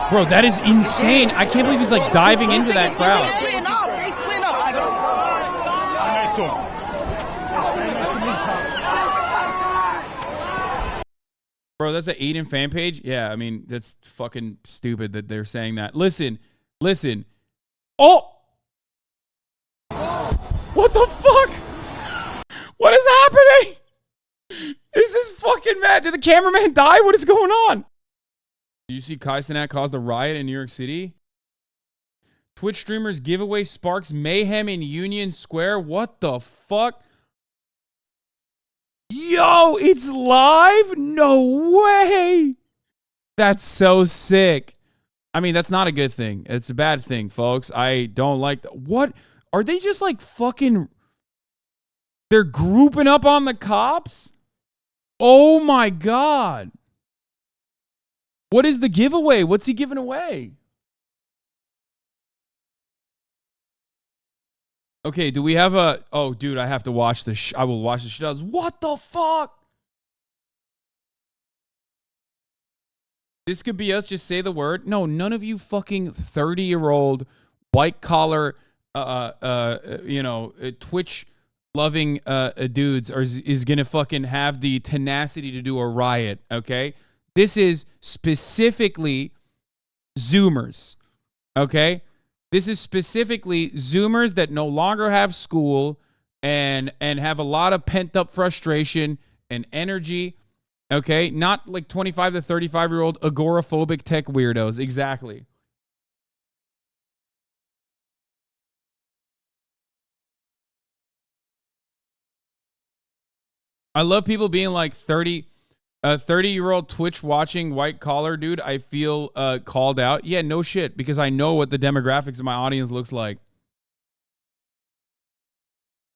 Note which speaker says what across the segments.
Speaker 1: Bro, that is insane. I can't believe he's like diving into that crowd.
Speaker 2: They split up.
Speaker 1: Bro, that's an Aiden fan page? Yeah, I mean, that's fucking stupid that they're saying that. Listen. Oh! What the fuck? What is happening? This is fucking mad. Did the cameraman die? What is going on? Do you see Cenat caused a riot in New York City? Twitch streamers giveaway sparks mayhem in Union Square. What the fuck? Yo, it's live? No way. That's so sick. I mean, that's not a good thing. It's a bad thing, folks. I don't like that. What? Are they just like fucking... They're grouping up on the cops? Oh my God. What is the giveaway? What's he giving away? Okay, do we have a... Oh, dude, I have to watch this. I will watch the shit out. What the fuck? This could be us. Just say the word. No, none of you fucking 30-year-old white-collar, Twitch-loving dudes is going to fucking have the tenacity to do a riot, okay? This is specifically Zoomers, okay? This is specifically Zoomers that no longer have school and have a lot of pent-up frustration and energy, okay? Not like 25 to 35-year-old agoraphobic tech weirdos. Exactly. I love people being like 30-year-old Twitch watching white collar dude. I feel called out. Yeah, no shit, because I know what the demographics of my audience looks like.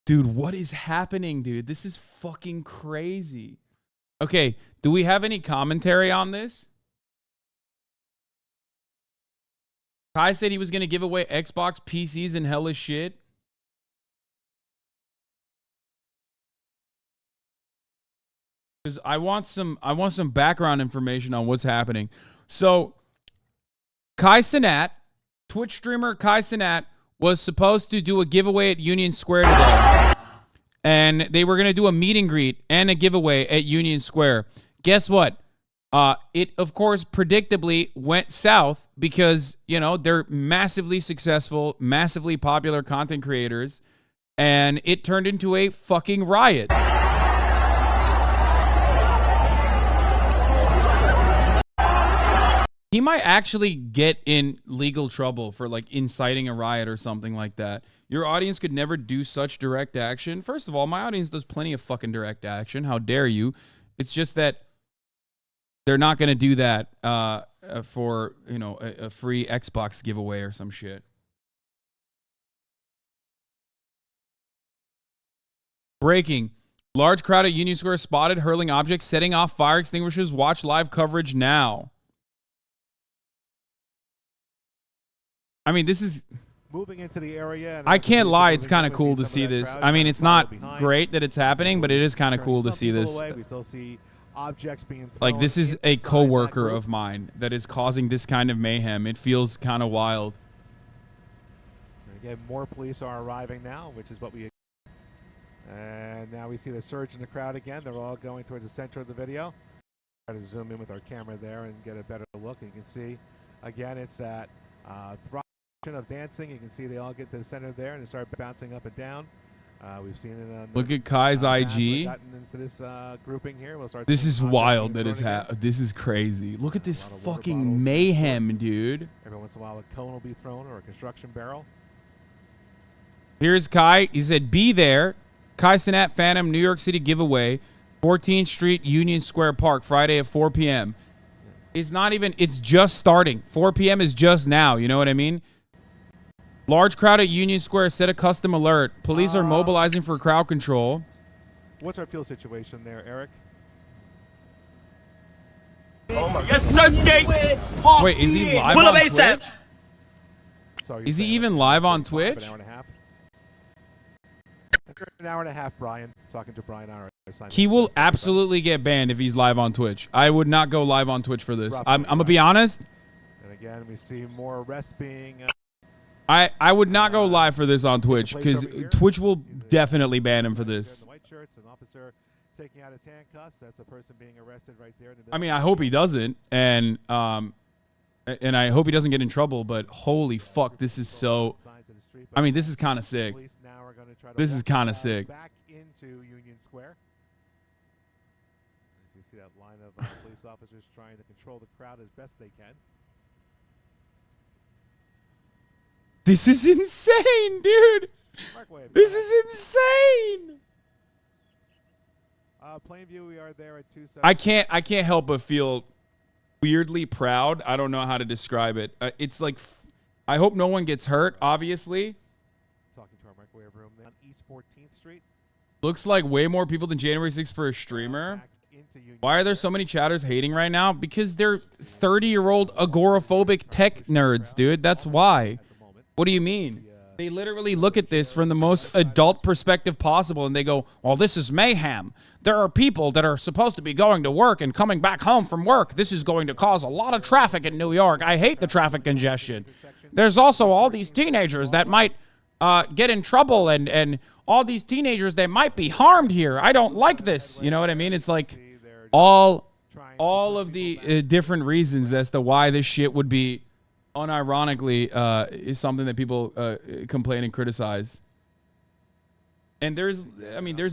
Speaker 1: Dude, what is happening, dude? This is fucking crazy. Okay, do we have any commentary on this? Kai said he was going to give away Xbox, PCs, and hella shit. Because I want some background information on what's happening. So, Cenat, Twitch streamer Cenat, was supposed to do a giveaway at Union Square today. And they were going to do a meet and greet and a giveaway at Union Square. Guess what? It, of course, predictably went south because, you know, they're massively successful, massively popular content creators. And it turned into a fucking riot. He might actually get in legal trouble for like inciting a riot or something like that. Your audience could never do such direct action. First of all, my audience does plenty of fucking direct action. How dare you? It's just that they're not going to do that for, you know, a free Xbox giveaway or some shit. Breaking. Large crowd at Union Square spotted hurling objects, setting off fire extinguishers. Watch live coverage now. I mean, this is...
Speaker 3: Moving into the area.
Speaker 1: I can't lie, it's kind of cool to see this. I mean, it's not great that it's happening, but it is kind of cool to see this.
Speaker 3: We still see objects being
Speaker 1: like, this is a coworker of mine that is causing this kind of mayhem. It feels kind of wild.
Speaker 3: Again, more police are arriving now, which is what we... And now we see the surge in the crowd again. They're all going towards the center of the video. Try to zoom in with our camera there and get a better look. And you can see, again, it's that of dancing. You can see they all get to the center there and they start bouncing up and down. We've seen it on
Speaker 1: look at Kai's IG.
Speaker 3: Into this grouping here. We'll start
Speaker 1: this is wild that is this is crazy. Look at this fucking mayhem, dude.
Speaker 3: Every once in a while a cone will be thrown or a construction barrel.
Speaker 1: Here's Kai. He said, be there. Cenat Phantom New York City giveaway, 14th Street, Union Square Park, Friday at 4 p.m. It's not even, it's just starting. 4 p.m. is just now. You know what I mean? Large crowd at Union Square. Set a custom alert. Police are mobilizing for crowd control.
Speaker 3: What's our field situation there, Eric?
Speaker 4: Oh my yes, sir, skate.
Speaker 1: Wait, is he live on Twitch? Is he even live on Twitch?
Speaker 3: An hour and a half. An hour and a half, Brian. Talking to Brian.
Speaker 1: He will absolutely get banned if he's live on Twitch. I would not go live on Twitch for this. I'm gonna be honest.
Speaker 3: again, we see more arrests being.
Speaker 1: I would not go live for this on Twitch because Twitch will definitely ban him for this.
Speaker 3: White shirts, an officer taking out his handcuffs. That's a person being arrested right there.
Speaker 1: I mean, I hope he doesn't, and I hope he doesn't get in trouble. But holy fuck, this is so. I mean, this is kind of sick. This is kind of sick.
Speaker 3: Back into Union Square. You see that line of police officers trying to control the crowd as best they can.
Speaker 1: This is insane, dude. This is insane.
Speaker 3: Plainview, we are there at 2:7.
Speaker 1: I can't help but feel weirdly proud. I don't know how to describe it. It's like, I hope no one gets hurt, obviously.
Speaker 3: Talking to our microwave room on East 14th Street.
Speaker 1: Looks like way more people than January 6th for a streamer. Why are there so many chatters hating right now? Because they're 30-year-old agoraphobic tech nerds, dude. That's why. What do you mean? They literally look at this from the most adult perspective possible, and they go, well, this is mayhem. There are people that are supposed to be going to work and coming back home from work. This is going to cause a lot of traffic in New York. I hate the traffic congestion. There's also all these teenagers that might get in trouble, and all these teenagers that might be harmed here. I don't like this. You know what I mean? It's like all of the different reasons as to why this shit would be unironically is something that people complain and criticize. And there's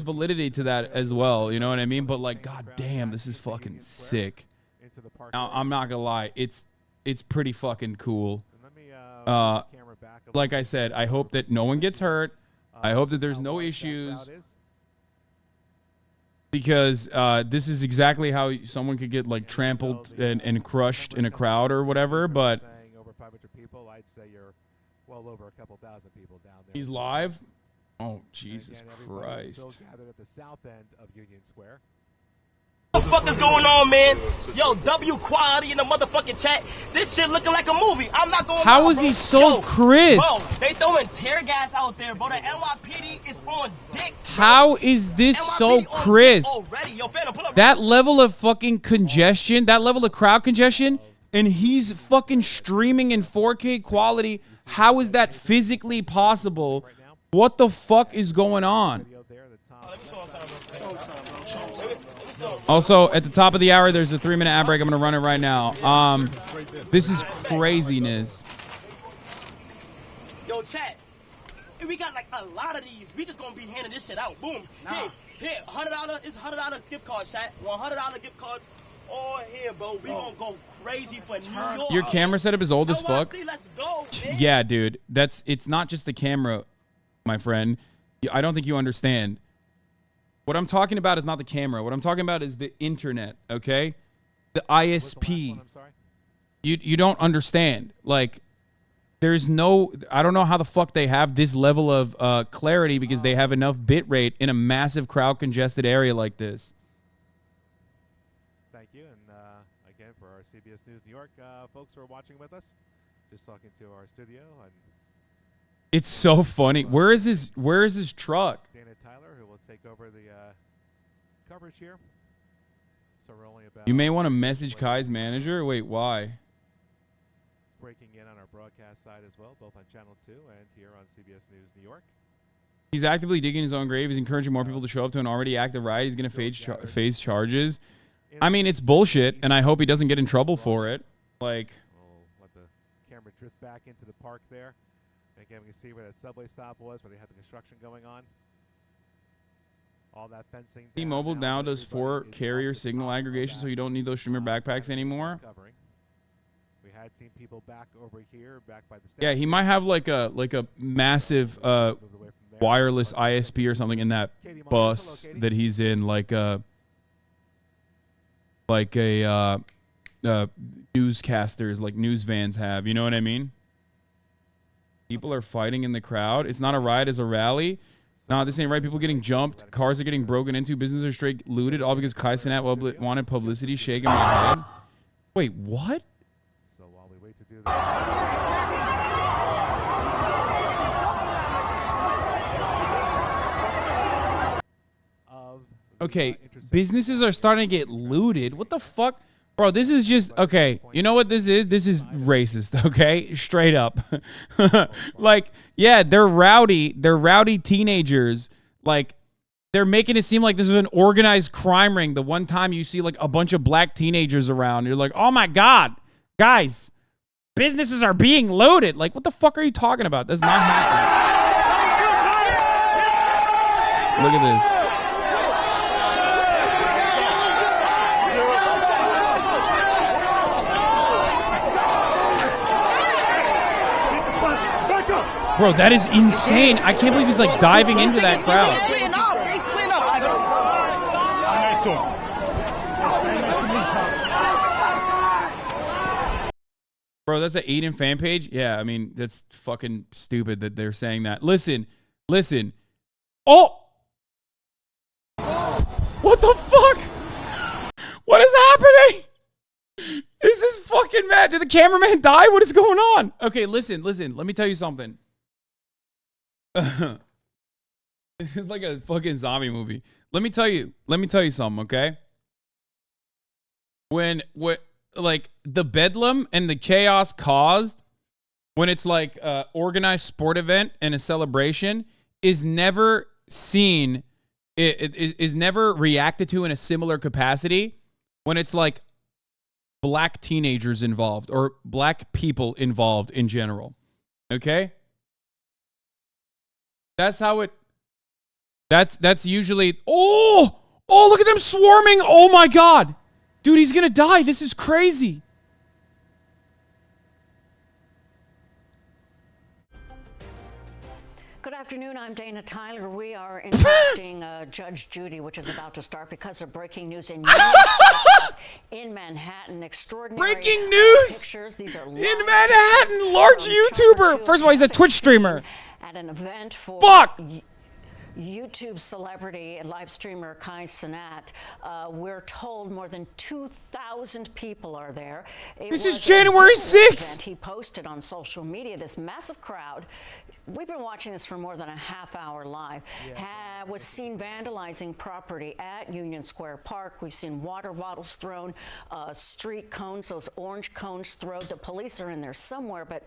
Speaker 1: validity to that as well, you know what I mean? But like, god damn, this is fucking sick. Now, I'm not gonna lie, it's pretty fucking cool. Like I said, I hope that no one gets hurt. I hope that there's no issues. Because this is exactly how someone could get like trampled and crushed in a crowd or whatever, but
Speaker 3: people, I'd say you're well over a couple thousand people down there.
Speaker 1: He's live? Oh, Jesus Christ.
Speaker 3: Still gathered at the south end of Union Square.
Speaker 4: What the fuck is going on, man? Yo, W quality in the motherfucking chat. This shit looking like a movie. I'm not going.
Speaker 1: How is he so crisp?
Speaker 4: Bro, they throwing tear gas out there, bro. The NYPD is on dick. Bro.
Speaker 1: How is this so crisp?
Speaker 4: Yo, Phantom, pull up.
Speaker 1: That level of fucking congestion, that level of crowd congestion, and he's fucking streaming in 4K quality. How is that physically possible? What the fuck is going on? Also, at the top of the hour, there's a 3-minute ad break. I'm going to run it right now. This is craziness.
Speaker 4: Yo, chat. We got like a lot of these. We just going to be handing this shit out. Boom. Here, $100. It's $100 gift card, chat. $100 gift cards. All here, bro. We gonna go crazy for New York.
Speaker 1: Your camera setup is old as fuck.
Speaker 4: Let's go, man.
Speaker 1: Yeah, dude. It's not just the camera, my friend. I don't think you understand. What I'm talking about is not the camera. What I'm talking about is the internet, okay? The ISP. You don't understand. Like, there's no, I don't know how the fuck they have this level of clarity because they have enough bit rate in a massive crowd congested area like this.
Speaker 3: Thank you, and again for our CBS News New York folks who are watching with us, just talking to our studio. And
Speaker 1: it's so funny. Where is his truck?
Speaker 3: Dana Tyler, who will take over the coverage here. So we're only about.
Speaker 1: You may want to message Kai's manager. Wait, why?
Speaker 3: Breaking in on our broadcast side as well, both on Channel 2 and here on CBS News New York.
Speaker 1: He's actively digging his own grave. He's encouraging more people to show up to an already active riot. He's going to face charges. I mean, it's bullshit, and I hope he doesn't get in trouble for it. Like,
Speaker 3: we'll let the camera drift back into the park there. And again, we can see where that subway stop was, where they had the construction going on. All that fencing.
Speaker 1: T-Mobile now does 4 carrier signal aggregation, so you don't need those streamer backpacks anymore.
Speaker 3: We had seen people back over here, back by the.
Speaker 1: Yeah, he might have like a massive wireless ISP or something in that bus that he's in, like a newscasters, like news vans have. You know what I mean? People are fighting in the crowd. It's not a riot, it's a rally. No, this ain't right. People getting jumped. Cars are getting broken into. Businesses are straight looted, all because Cenat wanted publicity. Shaking my head. Wait, what?
Speaker 3: So while we wait to do that.
Speaker 1: Okay, businesses are starting to get looted. What the fuck? Bro, this is just okay. You know what this is? This is racist, okay? Straight up. Like, yeah, they're rowdy. They're rowdy teenagers. Like, they're making it seem like this is an organized crime ring. The one time you see like a bunch of black teenagers around, you're like, oh my God, guys, businesses are being looted. Like, what the fuck are you talking about? That's not happening. Look at this. Bro, that is insane. I can't believe he's like diving into that crowd.
Speaker 4: They split up.
Speaker 1: Bro, that's an Aiden fan page? Yeah, I mean, that's fucking stupid that they're saying that. Listen. Oh! What the fuck? What is happening? This is fucking mad. Did the cameraman die? What is going on? Okay, listen. Let me tell you something. It's like a fucking zombie movie. Let me tell you something, okay? When like the bedlam and the chaos caused when it's like a organized sport event and a celebration is never seen. It is never reacted to in a similar capacity when it's like black teenagers involved or black people involved in general. Okay? That's how it that's usually oh look at them swarming. Oh my God. Dude, he's gonna die. This is crazy.
Speaker 2: Good afternoon. I'm Dana Tyler. We are interrupting Judge Judy, which is about to start because of breaking news in Manhattan. Extraordinary
Speaker 1: breaking news
Speaker 2: pictures. These are
Speaker 1: in Manhattan. Large YouTuber. First of all, he's a Twitch streamer.
Speaker 2: At an event for YouTube celebrity and live streamer Kai Cenat. We're told more than 2,000 people are there.
Speaker 1: This is January 6th.
Speaker 2: He posted on social media this massive crowd. We've been watching this for more than a half hour live. Was seen vandalizing property at Union Square Park. We've seen water bottles thrown, street cones, those orange cones thrown. The police are in there somewhere, but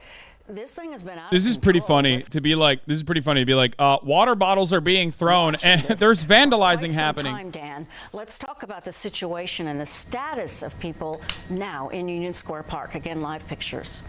Speaker 2: this thing has been out.
Speaker 1: This is pretty funny to be like. This is pretty funny to be like. Water bottles are being thrown, and there's vandalizing happening.
Speaker 2: Dan, let's talk about the situation and the status of people now in Union Square Park. Again, live pictures.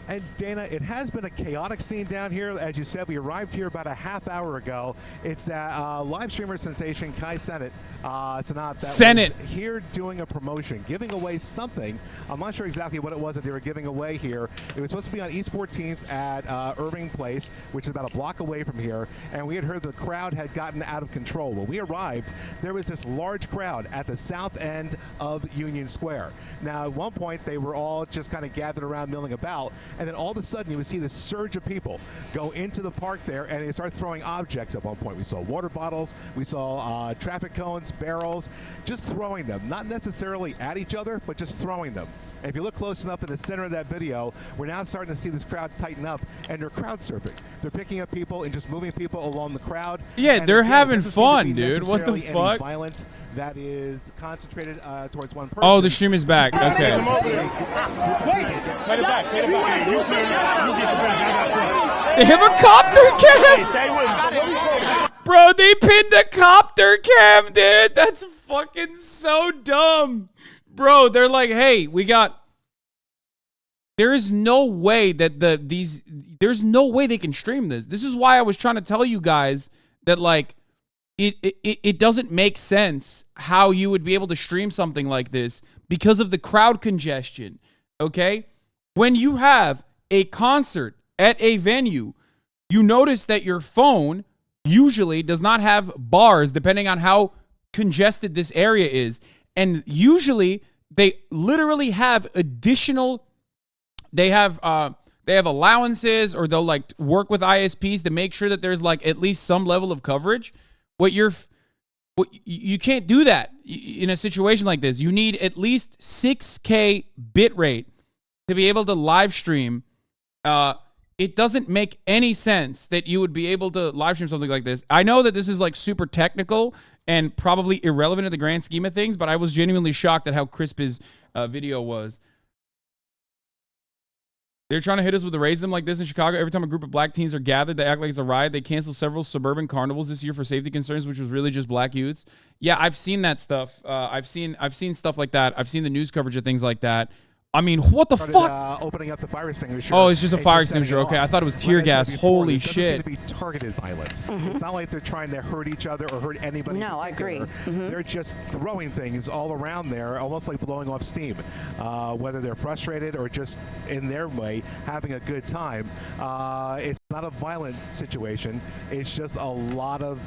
Speaker 3: And Dana, it has been a chaotic scene down here. As you said, we arrived here about a half hour ago. It's that live streamer sensation Kai Cenat, Cenat, that was here doing a promotion, giving away something. I'm not sure exactly what it was that they were giving away here. It was supposed to be on East 14th at Irving Place, which is about a block away from here. And we had heard the crowd had gotten out of control. When we arrived, there was this large crowd at the south end of Union Square. Now, at one point, they were all just kind of gathered around, milling about. And then all of a sudden, you would see this surge of people go into the park there, and they start throwing objects at one point. We saw water bottles, we saw traffic cones, barrels, just throwing them. Not necessarily at each other, but just throwing them. And if you look close enough in the center of that video, we're now starting to see this crowd tighten up, and they're crowd surfing. They're picking up people and just moving people along the crowad.
Speaker 1: Yeah,
Speaker 3: and
Speaker 1: they're
Speaker 3: again,
Speaker 1: having fun, dude. What the fuck?
Speaker 3: Violence that is concentrated towards one person.
Speaker 1: Oh, the stream is back. Okay.
Speaker 4: Wait it back.
Speaker 1: They have a copter cam. Bro, they pinned a copter cam, dude. That's fucking so dumb. Bro, they're like, hey, there is no way that there's no way they can stream this. This is why I was trying to tell you guys that like it doesn't make sense how you would be able to stream something like this because of the crowd congestion. Okay? When you have a concert at a venue, you notice that your phone usually does not have bars depending on how congested this area is. And usually they literally have additional, they have allowances, or they'll like work with ISPs to make sure that there's like at least some level of coverage. You can't do that in a situation like this. You need at least 6K bit rate to be able to live stream it doesn't make any sense that you would be able to live stream something like this. I know that this is like super technical and probably irrelevant in the grand scheme of things, but I was genuinely shocked at how crisp his video was. They're trying to hit us with a racism like this in Chicago. Every time a group of black teens are gathered, they act like it's a riot. They canceled several suburban carnivals this year for safety concerns, which was really just black youths. Yeah, I've seen that stuff. I've seen stuff like that. I've seen the news coverage of things like that. I mean, what the fuck?
Speaker 3: Opening up the fire extinguisher.
Speaker 1: Oh, it's just a fire extinguisher. Okay, I thought it was tear gas. Holy shit.
Speaker 3: It doesn't seem to be targeted violence. It's not like they're trying to hurt each other or hurt anybody.
Speaker 2: No, I agree.
Speaker 3: They're just throwing things all around there, almost like blowing off steam. Whether they're frustrated or just in their way having a good time. It's not a violent situation. It's just a lot of.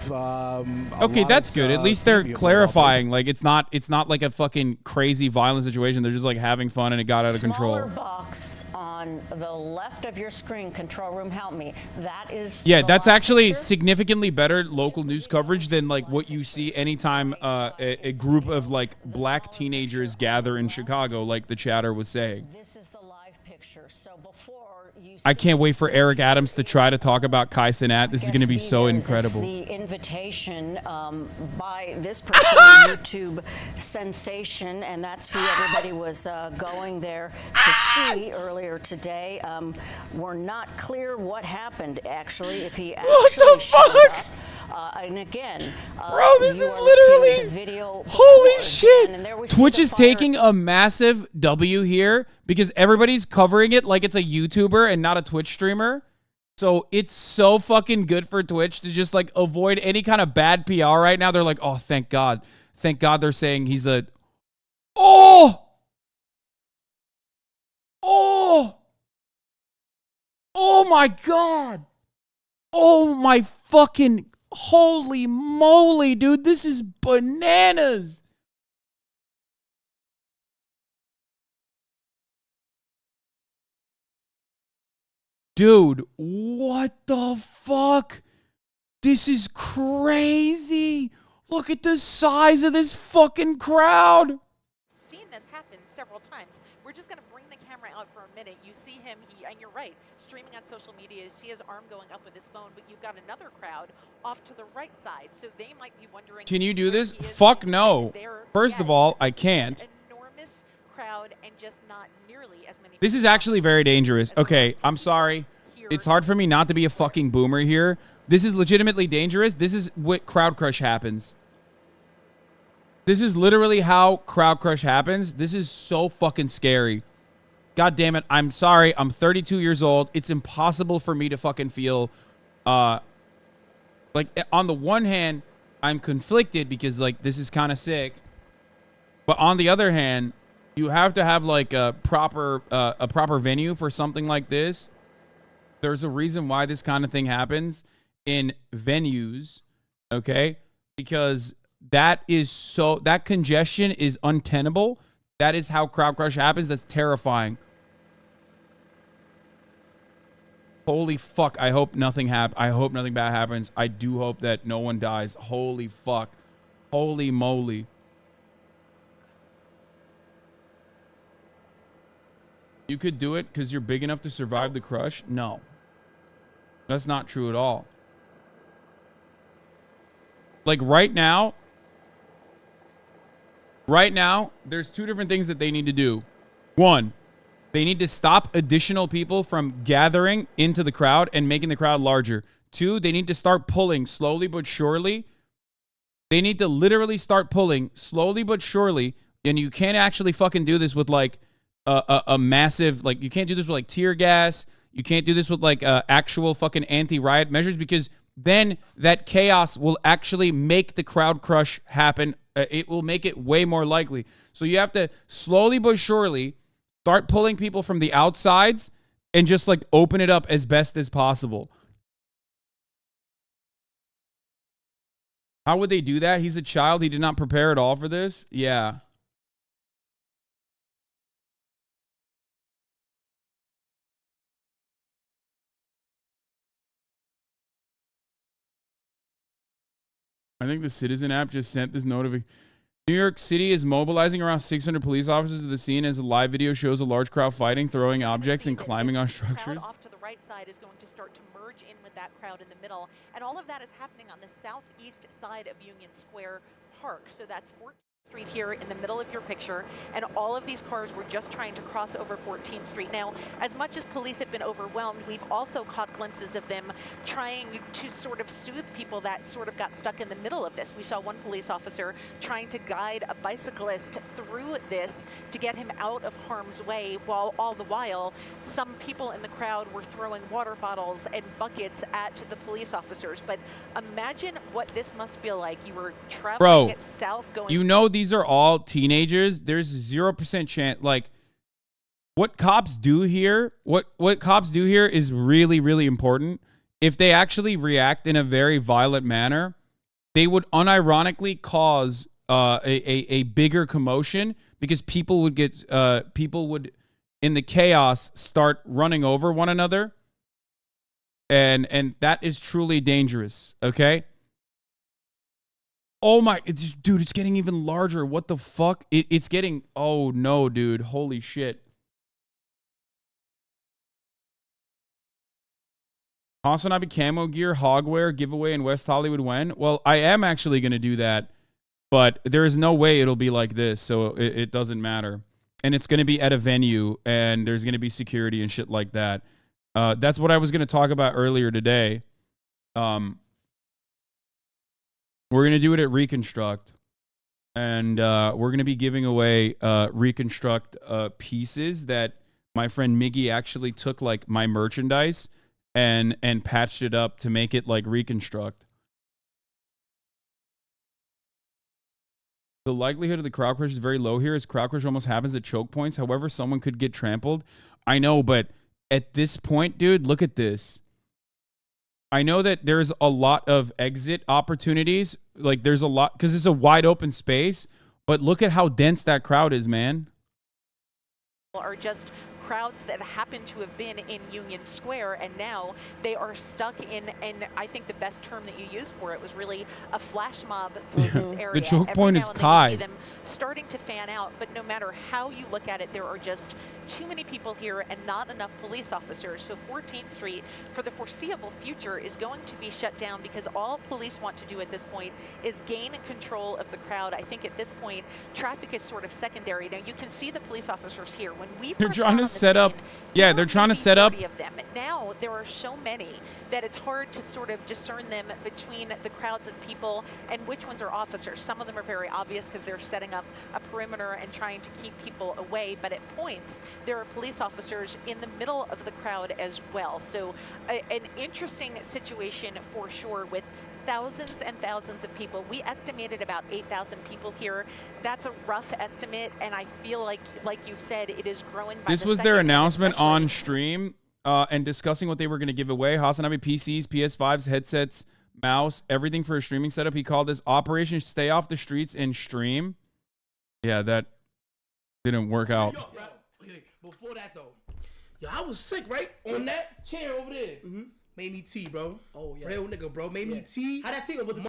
Speaker 1: Okay, that's good. At least they're clarifying. Like it's not like a fucking crazy violent situation. They're just like having fun and it got out of control.
Speaker 2: Smaller box on the left of your screen, control room, help me. That is.
Speaker 1: Yeah, that's actually significantly better local news coverage than like what you see anytime a group of like black teenagers gather in Chicago, like the chatter was saying.
Speaker 2: This is the live picture. So before you.
Speaker 1: I can't wait for Eric Adams to try to talk about Cenat. This is going to be so incredible.
Speaker 2: The invitation by this person, a YouTube sensation, and that's who everybody was going there to see earlier today. We're not clear what happened, actually, if he actually showed up. And again,
Speaker 1: bro, this is literally holy shit. Twitch is taking a massive W here because everybody's covering it like it's a YouTuber and not a Twitch streamer. So it's so fucking good for Twitch to just like avoid any kind of bad PR right now. They're like, oh, thank God. Thank God they're saying he's a. Oh my God. Oh my fucking. Holy moly, dude. This is bananas. Dude, what the fuck? This is crazy. Look at the size of this fucking crowd.
Speaker 5: Seen this happen several times. We're just going to bring the camera out for a minute. You see him, and you're right, streaming on social media. You see his arm going up with his phone, but you've got another crowd off to the right side. So they might be wondering,
Speaker 1: can you do this? Fuck no. First of all, I can't.
Speaker 5: Enormous crowd and just not nearly as many.
Speaker 1: This is actually very dangerous. Okay, I'm sorry. It's hard for me not to be a fucking boomer here. This is legitimately dangerous. This is what crowd crush happens. This is literally how crowd crush happens. This is so fucking scary. God damn it. I'm sorry. I'm 32 years old. It's impossible for me to fucking feel like on the one hand, I'm conflicted because like this is kind of sick. But on the other hand, you have to have like a proper venue for something like this. There's a reason why this kind of thing happens in venues, okay? Because that congestion is untenable. That is how crowd crush happens. That's terrifying. Holy fuck. I hope nothing I hope nothing bad happens. I do hope that no one dies. Holy fuck. Holy moly. You could do it because you're big enough to survive the crush? No. That's not true at all. Like right now, there's two different things that they need to do. One, they need to stop additional people from gathering into the crowd and making the crowd larger. Two, they need to start pulling slowly but surely. They need to literally start pulling slowly but surely. And you can't actually fucking do this with like a massive, like you can't do this with like tear gas. You can't do this with like actual fucking anti-riot measures because then that chaos will actually make the crowd crush happen. It will make it way more likely. So you have to slowly but surely start pulling people from the outsides and just like open it up as best as possible. How would they do that? He's a child. He did not prepare at all for this. Yeah. I think the Citizen app just sent this notification. New York City is mobilizing around 600 police officers to the scene as a live video shows a large crowd fighting, throwing objects, and climbing on structures.
Speaker 5: Off to the right side is going to start to merge in with that crowd in the middle. And all of that is happening on the southeast side of Union Square Park. So that's 14th Street here in the middle of your picture, and all of these cars were just trying to cross over 14th Street. Now, as much as police have been overwhelmed, we've also caught glimpses of them trying to sort of soothe people that sort of got stuck in the middle of this. We saw one police officer trying to guide a bicyclist through this to get him out of harm's way, while all the while, some people in the crowd were throwing water bottles and buckets at the police officers. But imagine what this must feel like. You were traveling south going...
Speaker 1: You know these are all teenagers. There's 0% chance. Like, what cops do here, what cops do here is really, really important. If they actually react in a very violent manner, they would unironically cause a bigger commotion, because people would in the chaos start running over one another, and that is truly dangerous. Okay. Oh my, dude, it's getting even larger. What the fuck? It's getting, oh no, dude. Holy shit. HasanAbi camo gear, hogwear, giveaway in West Hollywood when? Well, I am actually going to do that, but there is no way it'll be like this, so it doesn't matter. And it's going to be at a venue, and there's going to be security and shit like that. That's what I was going to talk about earlier today. We're going to do it at Reconstruct, and we're going to be giving away Reconstruct pieces that my friend Miggy actually took, like, my merchandise and patched it up to make it like Reconstruct. The likelihood of the crowd crush is very low here, as crowd crush almost happens at choke points. However, someone could get trampled. I know, but at this point, dude, look at this. I know that there's a lot of exit opportunities. Like, there's a lot, because it's a wide open space. But look at how dense that crowd is, man.
Speaker 5: Are just crowds that happen to have been in Union Square, and now they are stuck in, and I think the best term that you used for it was really a flash mob through this area.
Speaker 1: The choke point is Kai.
Speaker 5: You see them starting to fan out, but no matter how you look at it, there are just too many people here and not enough police officers. So 14th Street, for the foreseeable future, is going to be shut down, because all police want to do at this point is gain control of the crowd. I think at this point, traffic is sort of secondary. Now, you can see the police officers here. When we
Speaker 1: They're
Speaker 5: first
Speaker 1: trying
Speaker 5: got
Speaker 1: to
Speaker 5: on the
Speaker 1: set up.
Speaker 5: scene,
Speaker 1: Yeah, they're trying to set up.
Speaker 5: 30 of them. Now there are so many that it's hard to sort of discern them between the crowds of people and which ones are officers. Some of them are very obvious because they're setting up a perimeter and trying to keep people away, but at points there are police officers in the middle of the crowd as well. So an interesting situation for sure, with thousands and thousands of people. We estimated about 8,000 people here. That's a rough estimate, and I feel like you said, it is growing by
Speaker 1: This
Speaker 5: the
Speaker 1: was their
Speaker 5: second,
Speaker 1: announcement
Speaker 5: especially
Speaker 1: on stream, and discussing what they were going to give away. HasanAbi PCs, PS5s, headsets, mouse, everything for a streaming setup. He called this Operation Stay Off the Streets and Stream. Yeah, that didn't work out.
Speaker 6: Yo, before that, though, yo, I was sick, right? On that chair over there. Made me tea, bro. Oh, yeah. Real nigga, bro. Made me tea. How that tea go?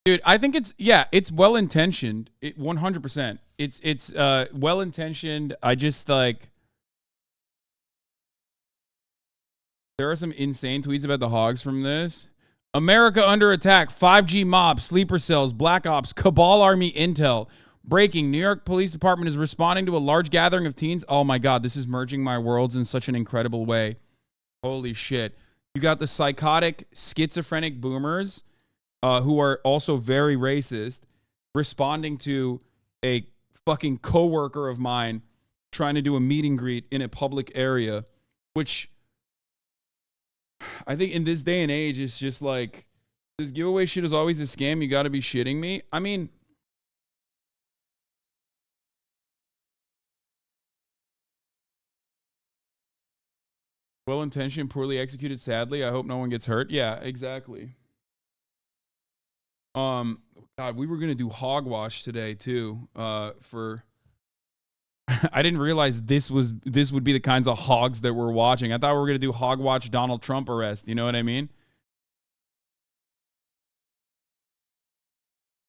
Speaker 1: Dude, I think it's well intentioned. 100%. It's well intentioned. I just like, there are some insane tweets about the hogs from this. America under attack. 5G mob, sleeper cells, black ops, cabal army intel. Breaking. New York Police Department is responding to a large gathering of teens. Oh my God, this is merging my worlds in such an incredible way. Holy shit. You got the psychotic, schizophrenic boomers who are also very racist, responding to a fucking coworker of mine trying to do a meet and greet in a public area, which I think in this day and age is just like, this giveaway shit is always a scam. You got to be shitting me. I mean, well-intentioned, poorly executed, sadly. I hope no one gets hurt. Yeah, exactly. God, we were going to do hogwash today too, for I didn't realize this would be the kinds of hogs that we're watching. I thought we were going to do hogwatch Donald Trump arrest, you know what I mean?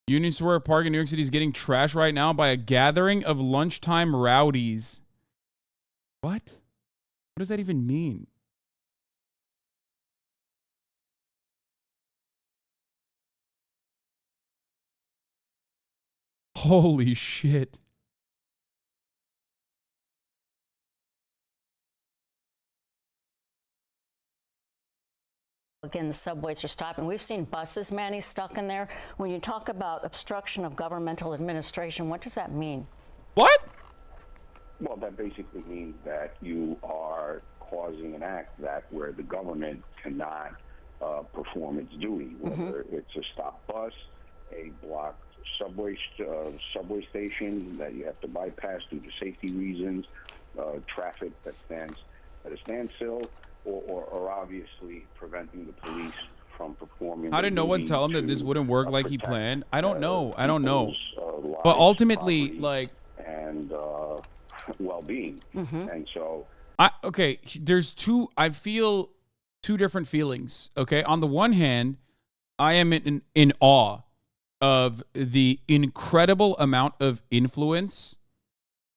Speaker 1: Union Square Park in New York City is getting trashed right now by a gathering of lunchtime rowdies. What? What does that even mean? Holy shit.
Speaker 2: Again, the subways are stopping. We've seen buses, Manny, stuck in there. When you talk about obstruction of governmental administration, what does that mean?
Speaker 1: What?
Speaker 7: Well, that basically means that you are causing an act that where the government cannot perform its duty, whether it's a stopped bus, a blocked subway station that you have to bypass due to safety reasons, traffic that stands at a standstill, or obviously preventing the police from performing.
Speaker 1: How did no one tell him that this wouldn't work like he planned? I don't know. I don't know.
Speaker 7: Lives,
Speaker 1: But ultimately,
Speaker 7: property,
Speaker 1: like,
Speaker 7: and well-being, and so
Speaker 1: I feel two different feelings. Okay, on the one hand, I am in awe of the incredible amount of influence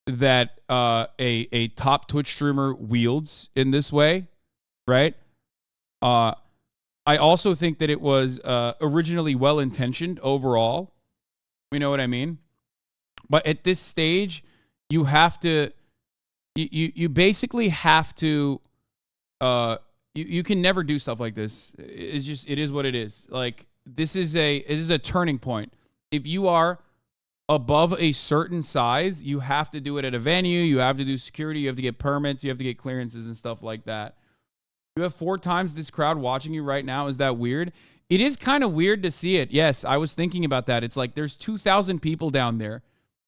Speaker 1: that a top Twitch streamer wields in this way, right? I also think that it was originally well-intentioned overall. You know what I mean? But at this stage, you have to, you basically have to, you can never do stuff like this. It's just, it is what it is. Like, it is a turning point. If you are above a certain size, you have to do it at a venue. You have to do security. You have to get permits. You have to get clearances and stuff like that. You have 4 times this crowd watching you right now. Is that weird? It is kind of weird to see it. Yes, I was thinking about that. It's like there's 2,000 people down there,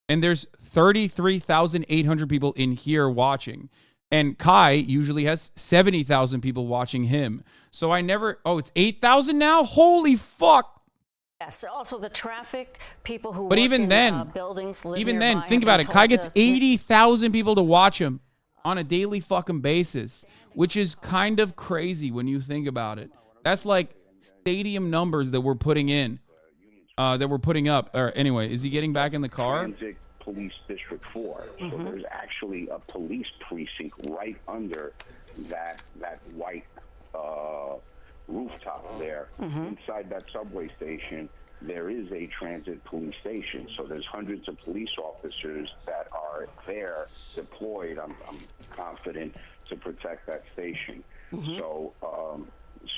Speaker 1: and there's 33,800 people in here watching. And Kai usually has 70,000 people watching him. So it's 8,000 now? Holy fuck.
Speaker 2: Yes, also the traffic, people who
Speaker 1: But
Speaker 2: work
Speaker 1: even
Speaker 2: in,
Speaker 1: then,
Speaker 2: buildings live
Speaker 1: even
Speaker 2: nearby
Speaker 1: then, think
Speaker 2: have
Speaker 1: about
Speaker 2: been
Speaker 1: it. Kai
Speaker 2: told
Speaker 1: gets
Speaker 2: to-
Speaker 1: 80,000 people to watch him on a daily fucking basis, which is kind of crazy when you think about it. That's like stadium numbers that we're putting in, that we're putting up. Or anyway, is he getting back in the car?
Speaker 7: Transit Police District 4. So there's actually a police precinct right under that white rooftop there. Inside that subway station, there is a transit police station. So there's hundreds of police officers that are there deployed, I'm confident, to protect that station. So,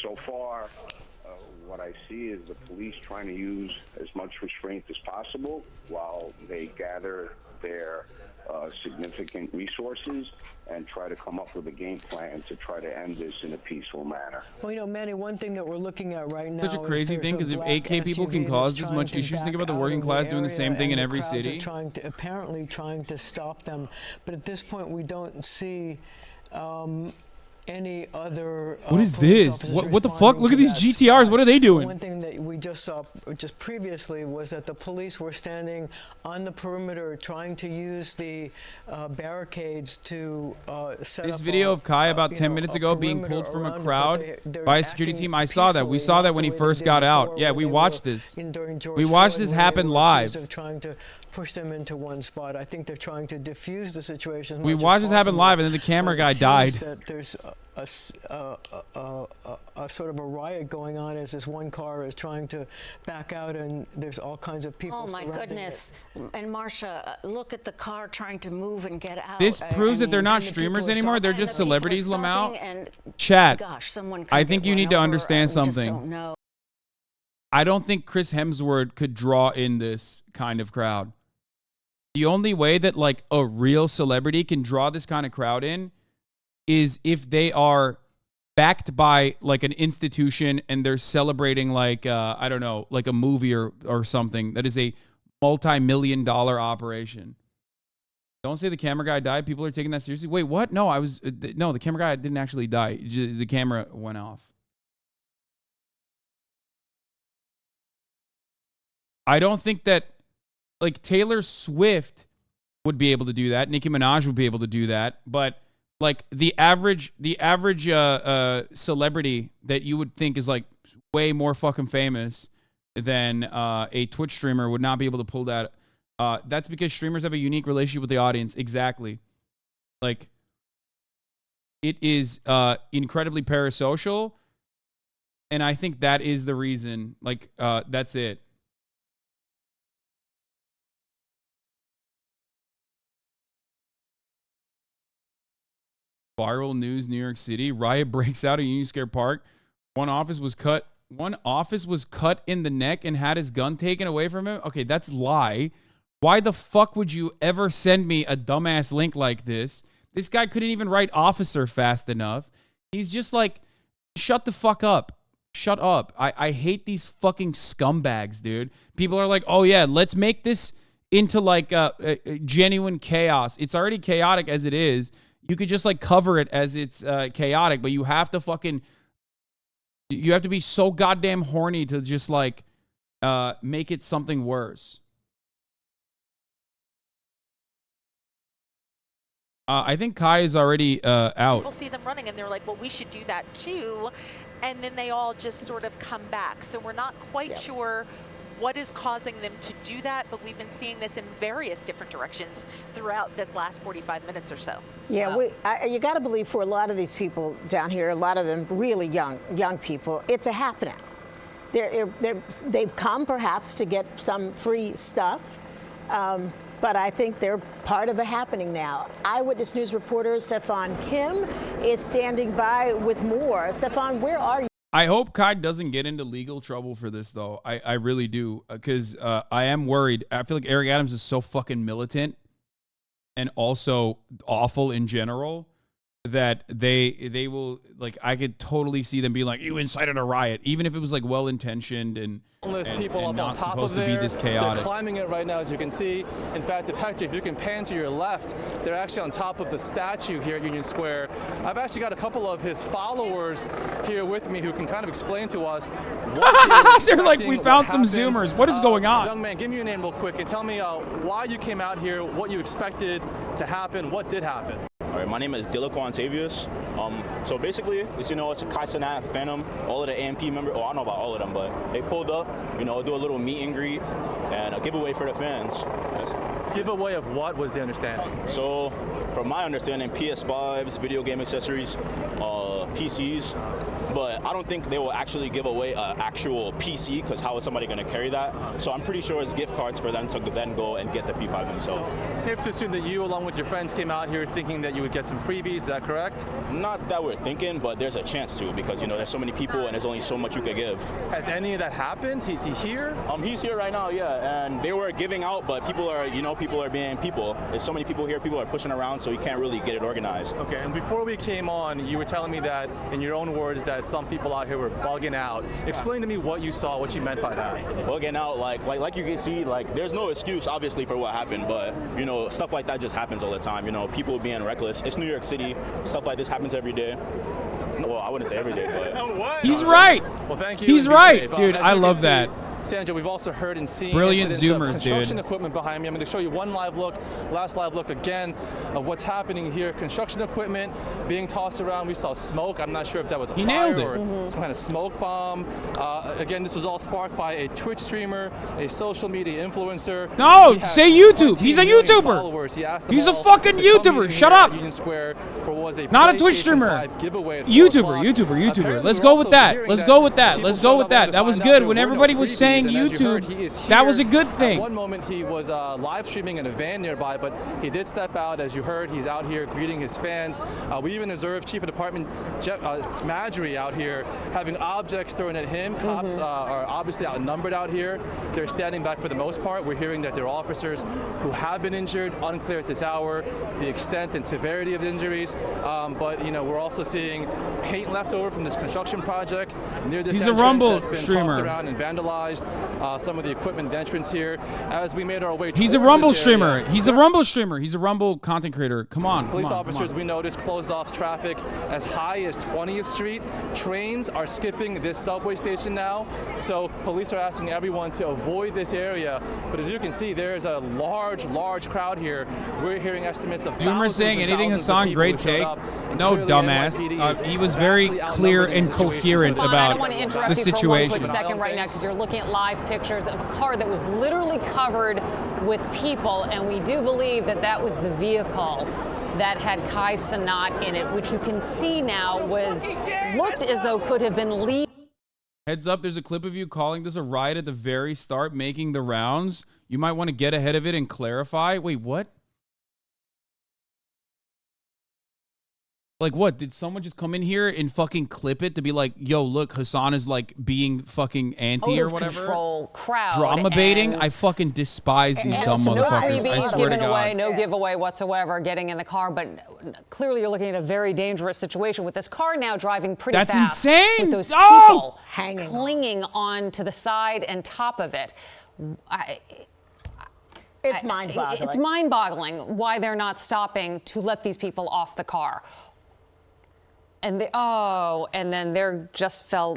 Speaker 7: so far, what I see is the police trying to use as much restraint as possible while they gather their significant resources and try to come up with a game plan to try to end this in a peaceful manner.
Speaker 8: Well, you know, Manny, one thing that we're looking at right now.
Speaker 1: Such a crazy thing, because if 8K people can cause this much issues, think about the working class doing the same thing in every city.
Speaker 8: Apparently trying to stop them, but at this point we don't see any other.
Speaker 1: What is
Speaker 8: police
Speaker 1: this?
Speaker 8: officers
Speaker 1: What the fuck?
Speaker 8: responding
Speaker 1: Look
Speaker 8: to
Speaker 1: at these
Speaker 8: that
Speaker 1: GTRs.
Speaker 8: spot.
Speaker 1: What are they doing?
Speaker 8: One thing that we just saw just previously was that the police were standing on the perimeter trying to use the barricades to set
Speaker 1: This
Speaker 8: up
Speaker 1: video of Kai about 10 minutes ago being pulled from a crowd by a security team. I saw that. We saw that when he first got out. Yeah, we watched this. We watched this happen live.
Speaker 8: Trying to push them into one spot. I think they're trying to diffuse the situation.
Speaker 1: We watched this happen live, and then the camera guy died.
Speaker 8: That there's a sort of a riot going on as this one car is trying to back out, and there's all kinds of people.
Speaker 2: Oh my
Speaker 8: surrounding
Speaker 2: goodness! And Marsha, look at the car trying to move and get out.
Speaker 1: This proves that they're not
Speaker 8: the people
Speaker 1: streamers
Speaker 8: are
Speaker 1: anymore. They're
Speaker 2: And
Speaker 1: just
Speaker 2: the people are
Speaker 1: celebrities, Lamau.
Speaker 2: stopping, and
Speaker 1: Chat.
Speaker 2: gosh, someone could
Speaker 1: I
Speaker 2: get
Speaker 1: think you
Speaker 2: run
Speaker 1: need to
Speaker 2: over.
Speaker 1: understand
Speaker 2: We just
Speaker 1: something.
Speaker 2: don't know.
Speaker 1: I don't think Chris Hemsworth could draw in this kind of crowd. The only way that like a real celebrity can draw this kind of crowd in is if they are backed by like an institution and they're celebrating like I don't know, like a movie or something that is a multi-million-dollar operation. Don't say the camera guy died. People are taking that seriously. Wait, what? No, no, the camera guy didn't actually die. The camera went off. I don't think that like Taylor Swift would be able to do that. Nicki Minaj would be able to do that. But like the average celebrity that you would think is like way more fucking famous than a Twitch streamer would not be able to pull that. That's because streamers have a unique relationship with the audience. Exactly. Like it is incredibly parasocial. And I think that is the reason. Like that's it. Viral news, New York City. Riot breaks out at Union Square Park. One officer was cut in the neck and had his gun taken away from him. Okay, that's lie. Why the fuck would you ever send me a dumbass link like this? This guy couldn't even write officer fast enough. He's just like, shut the fuck up. Shut up. I hate these fucking scumbags, dude. People are like, oh yeah, let's make this into like a genuine chaos. It's already chaotic as it is. You could just like cover it as it's chaotic, but you have to be so goddamn horny to just like make it something worse. I think Kai is already out.
Speaker 5: People see them running and they're like, well, we should do that too. And then they all just sort of come back. So we're not quite sure what is causing them to do that, but we've been seeing this in various different directions throughout this last 45 minutes or so.
Speaker 9: Yeah, you got to believe for a lot of these people down here, a lot of them really young people, it's a happening. They've come perhaps to get some free stuff, but I think they're part of a happening now. Eyewitness News reporter Stefan Kim is standing by with more. Stefan, where are you?
Speaker 1: I hope Kai doesn't get into legal trouble for this, though. I really do, because I am worried. I feel like Eric Adams is so fucking militant and also awful in general that they will, like, I could totally see them being like, you incited a riot, even if it was like well-intentioned and
Speaker 10: people up
Speaker 1: not
Speaker 10: on top
Speaker 1: supposed
Speaker 10: of
Speaker 1: to be
Speaker 10: there.
Speaker 1: this chaotic.
Speaker 10: They're climbing it right now, as you can see. In fact, if you can pan to your left, they're actually on top of the statue here at Union Square. I've actually got a couple of his followers here with me who can kind of explain to us what
Speaker 1: they're like, we found some Zoomers. What is going on?
Speaker 10: Young man, give me your name real quick and tell me why you came out here, what you expected to happen, what did happen.
Speaker 11: All right, my name is Dilakwan Tavius. So basically, it's a Kai Cenat, Phantom, all of the AMP members. Oh, I don't know about all of them, but they pulled up, do a little meet and greet and a giveaway for the fans.
Speaker 10: Giveaway of what was the understanding?
Speaker 11: So, from my understanding, PS5s, video game accessories, PCs. But I don't think they will actually give away an actual PC, because how is somebody going to carry that? So I'm pretty sure it's gift cards for them to then go and get the P5 themselves.
Speaker 10: Safe to assume that you, along with your friends, came out here thinking that you would get some freebies. Is that correct?
Speaker 11: Not that we're thinking, but there's a chance to, because there's so many people and there's only so much you could give.
Speaker 10: Has any of that happened? Is he here?
Speaker 11: He's here right now, yeah. And they were giving out, but people are being people. There's so many people here. People are pushing around, so you can't really get it organized.
Speaker 10: Okay. And before we came on, you were telling me that, in your own words, that some people out here were bugging out. Explain to me what you saw, what you meant by that.
Speaker 11: Bugging out, like you can see, there's no excuse, obviously, for what happened, but, stuff like that just happens all the time. People being reckless. It's New York City. Stuff like this happens every day. Well, I wouldn't say every day, but...
Speaker 1: He's right.
Speaker 10: Well, thank you.
Speaker 1: He's right, dude. I love that.
Speaker 10: Sandra, we've also heard and seen
Speaker 1: brilliant
Speaker 10: Zoomers,
Speaker 1: dude.
Speaker 10: Construction equipment behind me. I'm going to show you one live look, last live look again of what's happening here. Construction equipment being tossed around. We saw smoke. I'm not sure if that was a fire or some kind of smoke bomb. Again, this was all sparked by a Twitch streamer, a social media influencer.
Speaker 1: No, say YouTube. He's a YouTuber. He's a fucking YouTuber. Shut up.
Speaker 10: Union Square for what was a
Speaker 1: not a Twitch streamer. YouTuber. Let's go with that. That was good. When everybody was saying YouTube, that was a good thing.
Speaker 10: At one moment he was live streaming in a van nearby, but he did step out. As you heard, he's out here greeting his fans. We even observed Chief of Department Madry out here having objects thrown at him. Cops are obviously outnumbered out here. They're standing back for the most part. We're hearing that there are officers who have been injured, unclear at this hour, the extent and severity of the injuries. But we're also seeing paint left over from this construction project near this entrance.
Speaker 1: He's a Rumble
Speaker 10: that's been
Speaker 1: streamer.
Speaker 10: Tossed around and vandalized. Some of the equipment entrance here. As we made our way
Speaker 1: He's a Rumble streamer. He's a Rumble streamer. He's a Rumble content creator. Come on.
Speaker 10: Police officers, we noticed, closed off traffic as high as 20th Street. Trains are skipping this subway station now. So police are asking everyone to avoid this area. But as you can see, there is a large crowd here. We're hearing estimates of
Speaker 1: Zoomer saying anything Hasan, great take. No, dumbass. He was very clear and coherent about the situation.
Speaker 12: For one quick second right now, because you're looking at live pictures of a car that was literally covered with people, and we do believe that that was the vehicle that had Kai Cenat in it, which you can see now looked as though could have been leading.
Speaker 1: Heads up, there's a clip of you calling this a riot at the very start, making the rounds. You might want to get ahead of it and clarify. Wait, what? Like, what? Did someone just come in here and fucking clip it to be like, yo, look, Hasan is like being fucking anti or whatever?
Speaker 12: Control crowd.
Speaker 1: Drama baiting? I fucking despise these dumb
Speaker 12: no
Speaker 1: motherfuckers.
Speaker 12: freebies
Speaker 1: I swear to
Speaker 12: given
Speaker 1: God.
Speaker 12: away, no giveaway whatsoever, getting in the car. But clearly you're looking at a very dangerous situation with this car now driving pretty
Speaker 1: That's
Speaker 12: fast.
Speaker 1: insane.
Speaker 12: With those
Speaker 1: Oh!
Speaker 12: people clinging on to the side and top of it.
Speaker 9: It's mind-boggling.
Speaker 12: It's mind-boggling why they're not stopping to let these people off the car. And then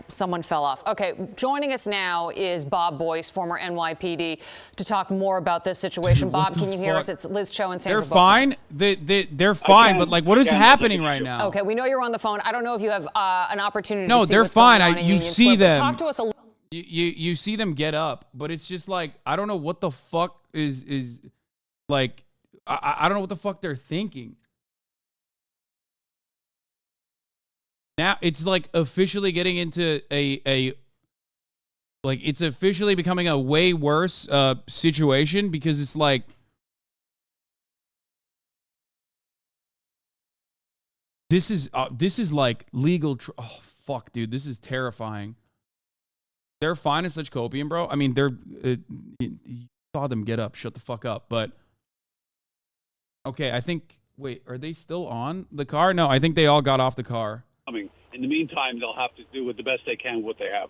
Speaker 12: someone fell off. Okay, joining us now is Bob Boyce, former NYPD, to talk more about this situation. Bob, can you hear us? It's Liz Cho and Sandra
Speaker 1: They're fine. They're fine, but like, what is happening right now?
Speaker 12: Okay, we know you're on the phone. I don't know if you have an opportunity
Speaker 1: No,
Speaker 12: to see
Speaker 1: they're
Speaker 12: what's going
Speaker 1: fine.
Speaker 12: on in
Speaker 1: You
Speaker 12: Union
Speaker 1: see
Speaker 12: Square, but
Speaker 1: them.
Speaker 12: Talk to us a little.
Speaker 1: You see them get up, but it's just like, I don't know what the fuck is like, I don't know what the fuck they're thinking. Now it's like officially getting into it's officially becoming a way worse situation, because it's like, this is like legal. Oh fuck, dude, this is terrifying. They're fine as such copium, bro. I mean, you saw them get up. Shut the fuck up. But okay, I think. Wait, are they still on the car? No, I think they all got off the car.
Speaker 13: In the meantime, they'll have to do with the best they can with what they have.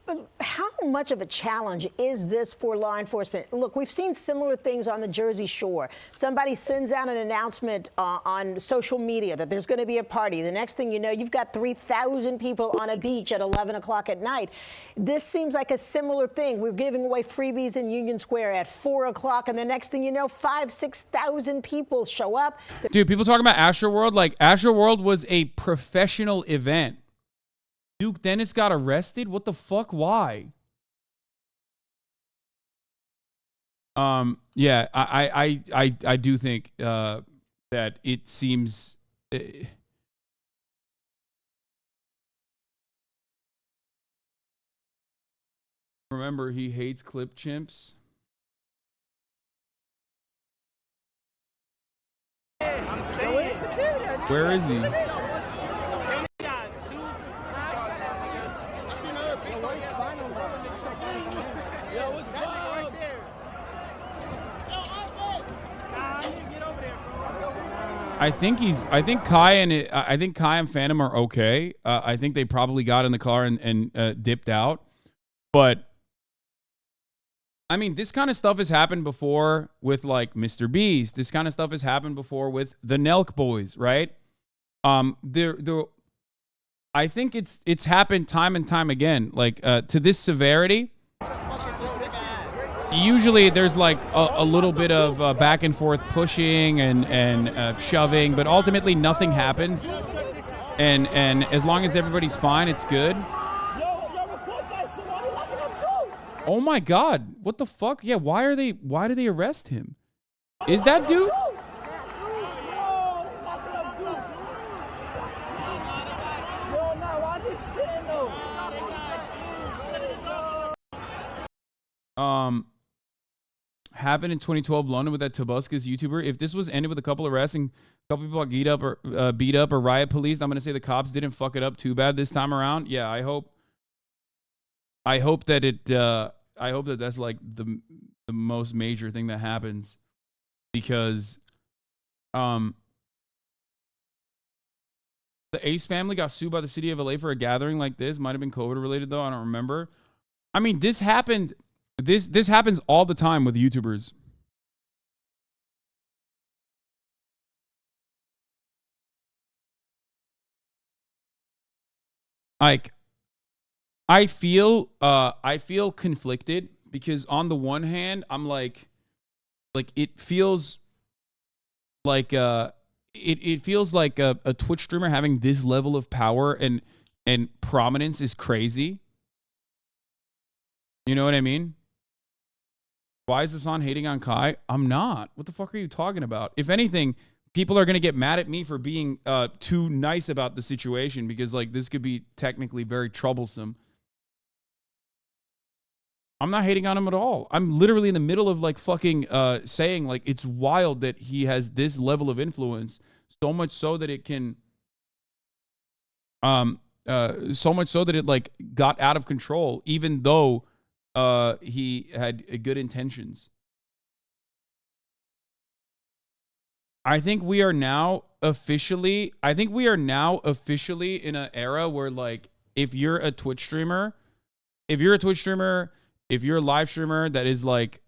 Speaker 9: But how much of a challenge is this for law enforcement? Look, we've seen similar things on the Jersey Shore. Somebody sends out an announcement on social media that there's going to be a party. The next thing you know, you've got 3,000 people on a beach at 11 o'clock at night. This seems like a similar thing. We're giving away freebies in Union Square at 4 o'clock, and the next thing you know, 5,000, 6,000 people show up.
Speaker 1: Dude, people talking about Astroworld, like Astroworld was a professional event. Duke Dennis got arrested? What the fuck? Why? Yeah, I do think that it seems remember, he hates clip chimps. Where is he? I think Kai and Phantom are okay. I think they probably got in the car and dipped out. But I mean, this kind of stuff has happened before with like Mr. Beast. This kind of stuff has happened before with the Nelk Boys, right? I think it's happened time and time again, like to this severity. Usually there's like a little bit of back and forth pushing and shoving, but ultimately nothing happens. And as long as everybody's fine, it's good. Oh my God, what the fuck? Yeah, why do they arrest him? Is that dude? Happened in 2012 London with that Tobuscus YouTuber. If this was ended with a couple arrests and a couple people got beat up or riot police, I'm gonna say the cops didn't fuck it up too bad this time around. Yeah, I hope that that's like the most major thing that happens, because the Ace family got sued by the city of LA for a gathering like this. Might have been COVID related though. I don't remember. I mean, this happened. This happens all the time with YouTubers. Like, I feel conflicted, because on the one hand, I'm like it feels like it feels like a Twitch streamer having this level of power and prominence is crazy. You know what I mean? Why is Hasan hating on Kai? I'm not. What the fuck are you talking about? If anything, people are going to get mad at me for being too nice about the situation, because like this could be technically very troublesome. I'm not hating on him at all. I'm literally in the middle of like fucking saying like it's wild that he has this level of influence, so much so that it can So much so that it like got out of control, even though he had good intentions. I think we are now officially in an era where like if you're a Twitch streamer, if you're a live streamer that is like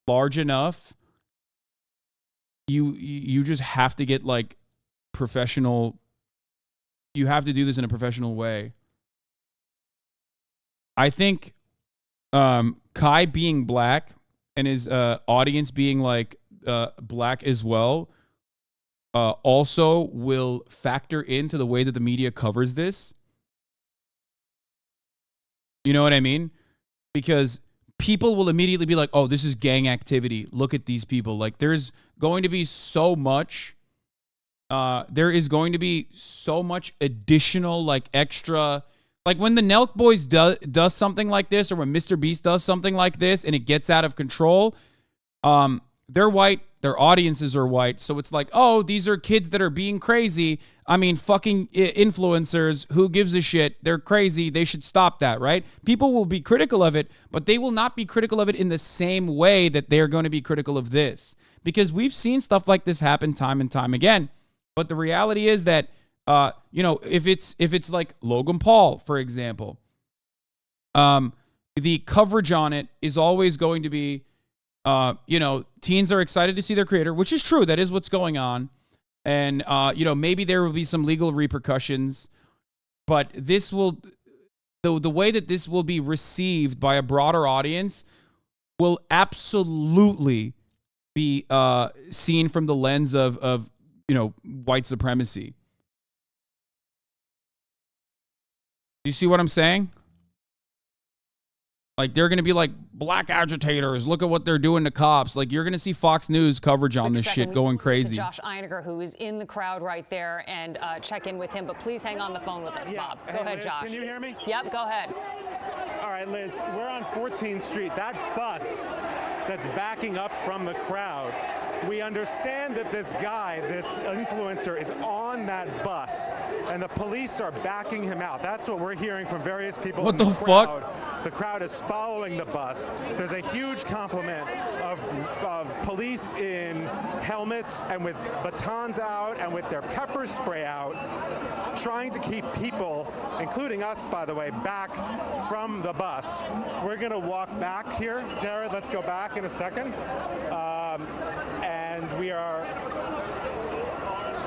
Speaker 1: large enough, you just have to get like professional. You have to do this in a professional way. I think Kai being black and his audience being like black as well also will factor into the way that the media covers this. You know what I mean? Because people will immediately be like, oh, this is gang activity. Look at these people. Like there's going to be so much additional like extra, like when the Nelk Boys does something like this, or when Mr. Beast does something like this and it gets out of control, they're white, their audiences are white, so it's like, oh, these are kids that are being crazy. I mean, fucking influencers, who gives a shit? They're crazy, they should stop that, right? People will be critical of it, but they will not be critical of it in the same way that they're going to be critical of this, because we've seen stuff like this happen time and time again. But the reality is that, you know, if it's like Logan Paul, for example, the coverage on it is always going to be, you know, teens are excited to see their creator, which is true. That is what's going on. And, you know, maybe there will be some legal repercussions, but this will, the way that this will be received by a broader audience will absolutely be seen from the lens of you know, white supremacy. Do you see what I'm saying? Like, they're going to be like, black agitators, look at what they're doing to cops. Like, you're going to see Fox News coverage on this shit going crazy.
Speaker 12: Josh Einiger, who is in the crowd right there, and check in with him. But please hang on the phone with us, Bob. Go ahead,
Speaker 14: Liz,
Speaker 12: Josh.
Speaker 14: Can you hear me?
Speaker 12: Yep, go ahead.
Speaker 14: All right, Liz, we're on 14th Street. That bus that's backing up from the crowd, we understand that this guy, this influencer, is on that bus, and the police are backing him out. That's what we're hearing from various people.
Speaker 1: What the fuck?
Speaker 14: The crowd is following the bus. There's a huge complement of police in helmets and with batons out and with their pepper spray out, trying to keep people, including us, by the way, back from the bus. We're going to walk back here. Jared, let's go back in a second. And we are...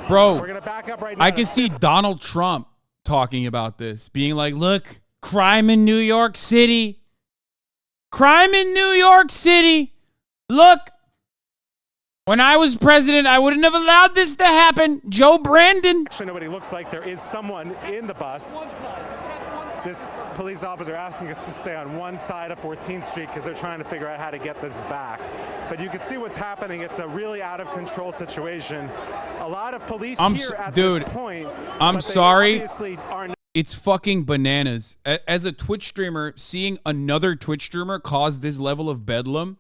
Speaker 1: Bro,
Speaker 14: we're going to back up right now.
Speaker 1: I can see Donald Trump talking about this, being like, look, crime in New York City. Crime in New York City. Look, when I was president, I wouldn't have allowed this to happen. Joe Brandon.
Speaker 14: Actually, nobody looks like there is someone in the bus. This police officer asking us to stay on one side of 14th Street because they're trying to figure out how to get this back. But you can see what's happening. It's a really out of control situation. A lot of police here at this point.
Speaker 1: I'm sorry. It's fucking bananas. As a Twitch streamer, seeing another Twitch streamer cause this level of bedlam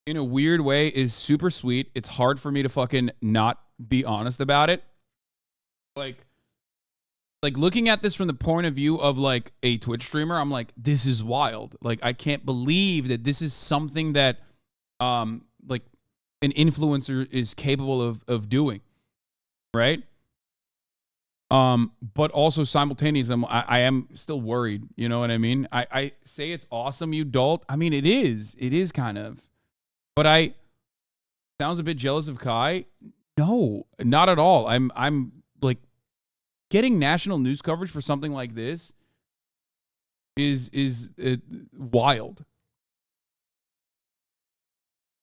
Speaker 1: in a weird way is super sweet. It's hard for me to fucking not be honest about it. Like looking at this from the point of view of like a Twitch streamer, I'm like, this is wild. Like, I can't believe that this is something that like an influencer is capable of doing, right? But also simultaneously, I am still worried. You know what I mean? I say it's awesome, you dolt. I mean, it is kind of, but sounds a bit jealous of Kai. No, not at all. I'm like, getting national news coverage for something like this is wild.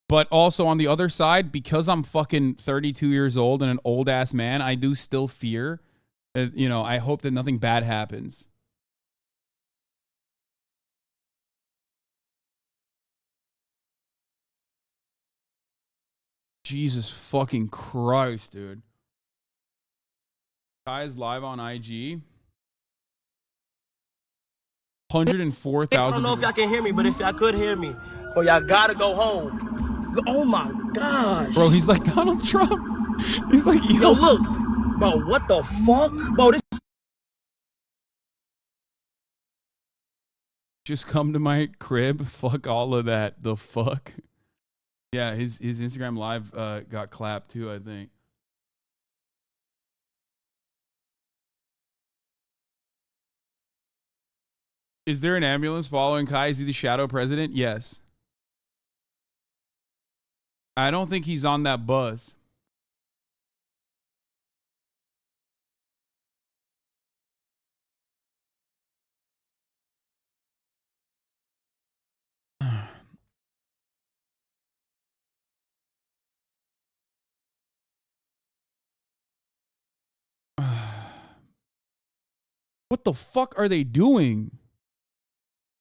Speaker 1: But also on the other side, because I'm fucking 32 years old and an old ass man, I do still fear. You know, I hope that nothing bad happens. Jesus fucking Christ, dude. Guys, live on IG. 104,000.
Speaker 4: I don't know if y'all can hear me, but if y'all could hear me, or y'all gotta go home. Oh my gosh.
Speaker 1: Bro, he's like Donald Trump. He's like,
Speaker 4: yo, look. Bro, what the fuck? Bro, this
Speaker 1: Just come to my crib. Fuck all of that. The fuck? Yeah, his Instagram live got clapped too, I think. Is there an ambulance following Kai? Is he the shadow president? Yes. I don't think he's on that bus. What the fuck are they doing?